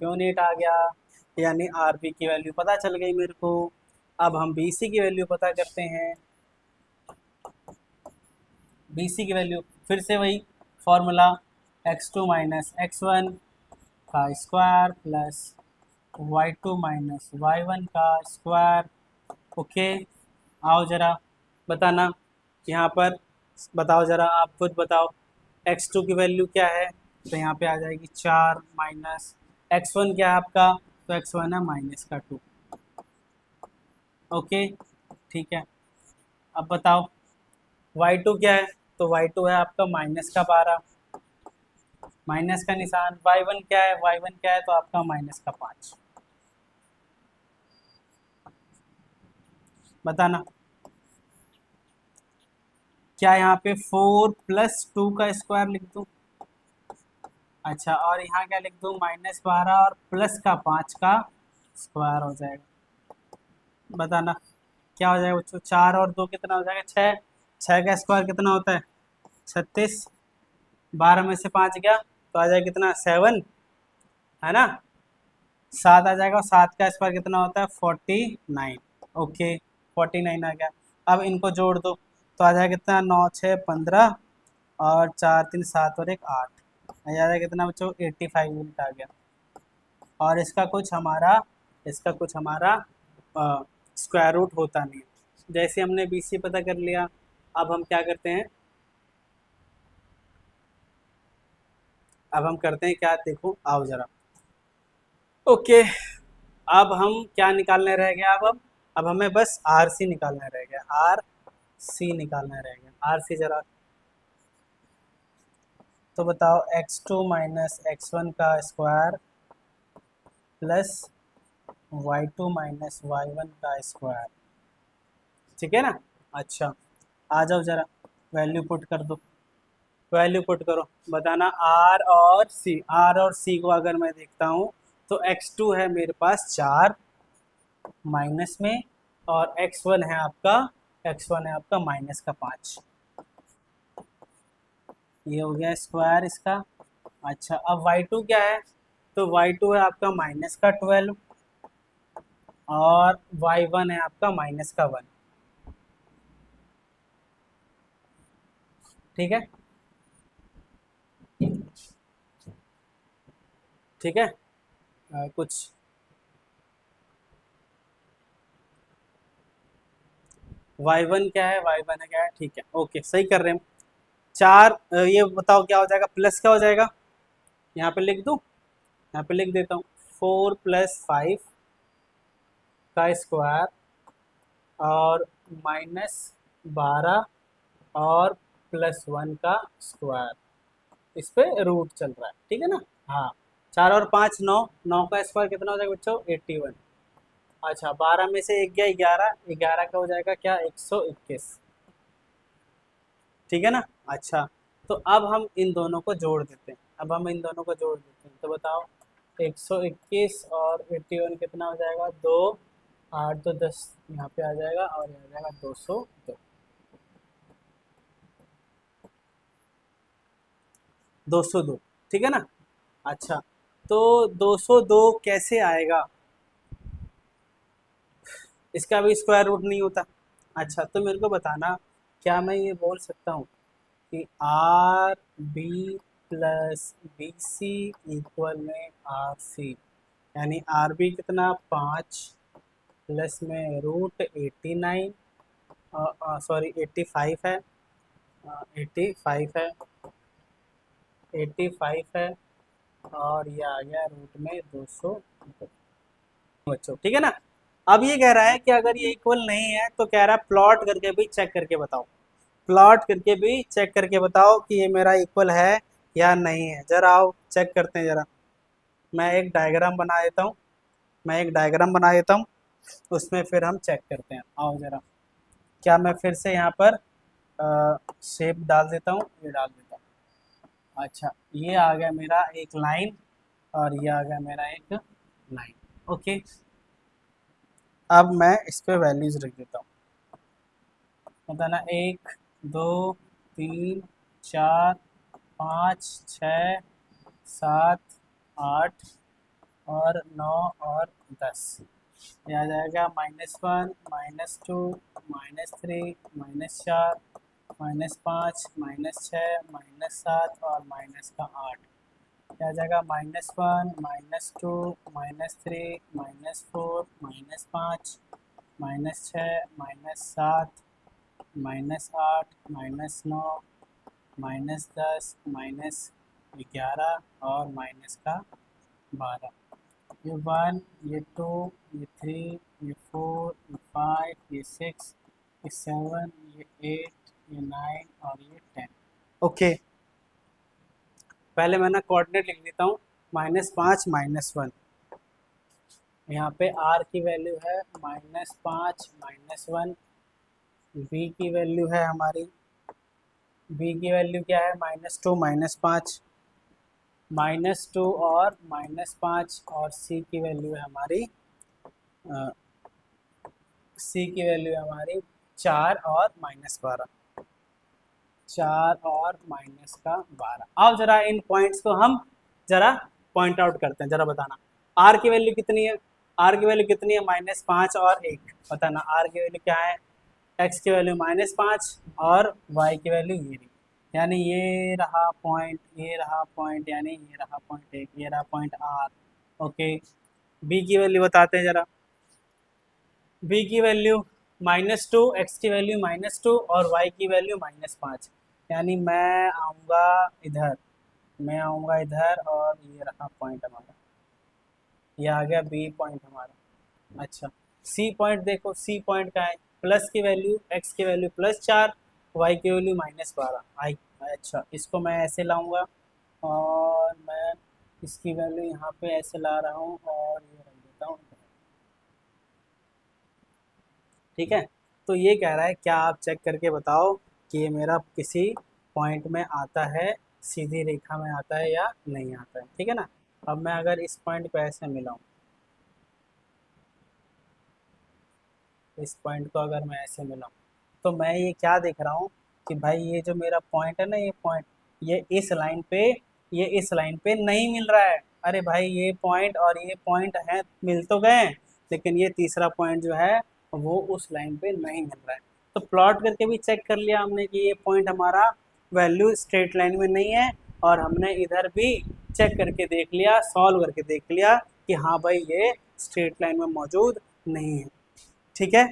यूनिट आ गया। यानी आर बी की वैल्यू पता चल गई मेरे को। अब हम बी सी की वैल्यू पता करते हैं। बी सी की वैल्यू फिर से वही फॉर्मूला x2 माइनस x1 का square plus y2 minus y1 का स्क्वायर। ओके, आओ जरा बताना यहाँ पर, बताओ जरा, आप खुद बताओ x2 की वैल्यू क्या है, तो यहाँ पे आ जाएगी 4 माइनस x1 क्या है आपका, तो x1 है -2। ओके, ठीक है। अब बताओ y2 क्या है, तो y2 है आपका -12, माइनस का निशान। y1 क्या है, y1 क्या है, तो आपका -5। बताना क्या यहाँ पे 4 + 2 का स्क्वायर लिख दूँ? अच्छा, और यहाँ क्या लिख दूँ, -12 और प्लस का 5 का स्क्वायर हो जाएगा। बताना क्या हो जाएगा बच्चों, 4 और 2 कितना हो जाएगा, 6। 6 का स्क्वायर कितना होता है, 36। 12 में से 5 गया तो आ जाएगा कितना, 7, है ना। 7 आ जाएगा, और 7 का स्क्वायर कितना होता है, 49। ओके, 49 आ गया। अब इनको जोड़ दो तो आ जाएगा कितना, 9 6 15 और 4 3 7 और 1 8, आ जाएगा कितना बच्चों, 85 यूनिट आ गया। और इसका कुछ हमारा स्क्वायर रूट होता नहीं है। जैसे हमने BC पता कर लिया, अब हम क्या करते हैं, अब हम करते हैं क्या, देखो आओ जरा। ओके, अब हम क्या निकालने रह गया, अब हमें बस RC निकालना रह गया, RC निकालना रह गया। RC जरा तो बताओ, x2 माइनस x1 का square plus y2 minus y1 का स्क्वायर, ठीक है ना। अच्छा, आ जाओ जरा, वैल्यू पुट कर दो, वैल्यू पुट करो। बताना R और C को अगर मैं देखता हूँ तो x2 है मेरे पास 4 माइनस में, और x1 है आपका -5। ये हो गया स्क्वायर इसका। अच्छा, अब y2 क्या है, तो y2 है आपका -12 और y1 है आपका -1। ठीक है, ठीक है। कुछ y1 क्या है, y1 है क्या है, ठीक है, ओके, सही कर रहे हैं हम। 4 ये बताओ क्या हो जाएगा, प्लस क्या हो जाएगा, यहाँ पे लिख दूँ, यहाँ पे लिख देता हूँ, 4 + 5 का स्क्वायर और -12 और +1 का स्क्वायर, इस पे रूट चल रहा है, ठीक है ना। हाँ, 4 और 5 9, 9 का स्क्वायर कितना हो जाएगा बच्चों, 81। अच्छा, 12 में से 1 गया 11, 11 का हो जाएगा क्या, 121, ठीक है ना। अच्छा, तो अब हम इन दोनों को जोड़ देते हैं, तो बताओ 121 और 81 कितना हो जाएगा, 2 8 2 10, यहाँ पे आ जाएगा, और यहाँ आ जाएगा 202, 202, ठीक है ना। अच्छा, तो 202 कैसे आएगा, इसका भी स्क्वायर रूट नहीं होता। अच्छा, तो मेरे को बताना, क्या मैं ये बोल सकता हूँ कि RB प्लस BC इक्वल में RC, यानी RB कितना, 5 प्लस में √89, सॉरी 85 है, 85 है, 85 है, और ये आ गया रूट में 200 बच्चों, ठीक है ना। अब ये कह रहा है कि अगर ये इक्वल नहीं है तो कह रहा है प्लॉट करके भी चेक करके बताओ, प्लॉट करके भी चेक करके बताओ कि ये मेरा इक्वल है या नहीं है। जरा आओ चेक करते हैं जरा, मैं एक डायग्राम बना देता हूँ, उसमें फिर हम चेक करते हैं। आओ जरा, क्या मैं फिर से यहाँ पर शेप डाल देता हूँ, ये डाल देता हूँ। अच्छा, ये आ गया मेरा एक लाइन, और ये आ गया मेरा एक लाइन। ओके, अब मैं इस पे वैल्यूज रख देता हूँ। बताना 1 2 3 4 5 6 7 8 और 9 और 10, ये आ जाएगा -1 -2 -3 -4 -5, -6, -7 और माइनस का 8 क्या जाएगा, -1, -2, -3, -4, -5, -6, -7, -8, -9, -10, -11 और माइनस का 12। ये 1, ये 2, ये 3, ये 4, ये 5, ये 6, ये 7, ये 8, ये 9 और ये 10। ओके, पहले मैं ना कोऑर्डिनेट लिख लेता हूँ। -5, -1, यहाँ पे r की वैल्यू है -5, -1, v की वैल्यू है हमारी, v की वैल्यू क्या है, -2, -5, -2 और -5 और c की वैल्यू है हमारी c की वैल्यू है हमारी 4 और -12, 4 और माइनस का 12। अब जरा इन पॉइंट्स को हम जरा पॉइंट आउट करते हैं, जरा बताना r की वैल्यू कितनी है, r की वैल्यू कितनी है, -5 और 1, बताना r की वैल्यू क्या है, x की वैल्यू -5 और y की वैल्यू ये रही, यानी ये रहा पॉइंट, ये रहा पॉइंट, यानी ये रहा पॉइंट 1, ये रहा पॉइंट r। ओके, b की वैल्यू बताते हैं जरा, b की वैल्यू -2, x की वैल्यू -2 और y की वैल्यू -5, यानी मैं आऊँगा इधर और ये रहा पॉइंट हमारा, ये आ गया b पॉइंट हमारा। अच्छा, c पॉइंट देखो, c पॉइंट का है, प्लस की वैल्यू, x की वैल्यू +4, y की वैल्यू -12 आई। अच्छा, इसको मैं ऐसे लाऊंगा और मैं इसकी वैल्यू यहाँ पे ऐसे ला रहा हूँ और ये रख देता हूँ, ठीक है। तो ये कह रहा है क्या आप चेक करके बताओ कि ये मेरा किसी पॉइंट में आता है, सीधी रेखा में आता है या नहीं आता है, ठीक है ना। अब मैं अगर इस पॉइंट को ऐसे मिलाऊं, इस पॉइंट को अगर मैं ऐसे मिलाऊं, तो मैं ये क्या देख रहा हूँ कि भाई ये जो मेरा पॉइंट है ना, ये पॉइंट, ये इस लाइन पे नहीं मिल रहा है। अरे भाई, ये पॉइंट और ये पॉइंट है, मिल तो गए, लेकिन ये तीसरा पॉइंट जो है वो उस लाइन पे नहीं मिल रहा है। तो प्लॉट करके भी चेक कर लिया हमने कि ये पॉइंट हमारा वैल्यू स्ट्रेट लाइन में नहीं है, और हमने इधर भी चेक करके देख लिया, सॉल्व करके देख लिया कि हाँ भाई ये स्ट्रेट लाइन में मौजूद नहीं है, ठीक है।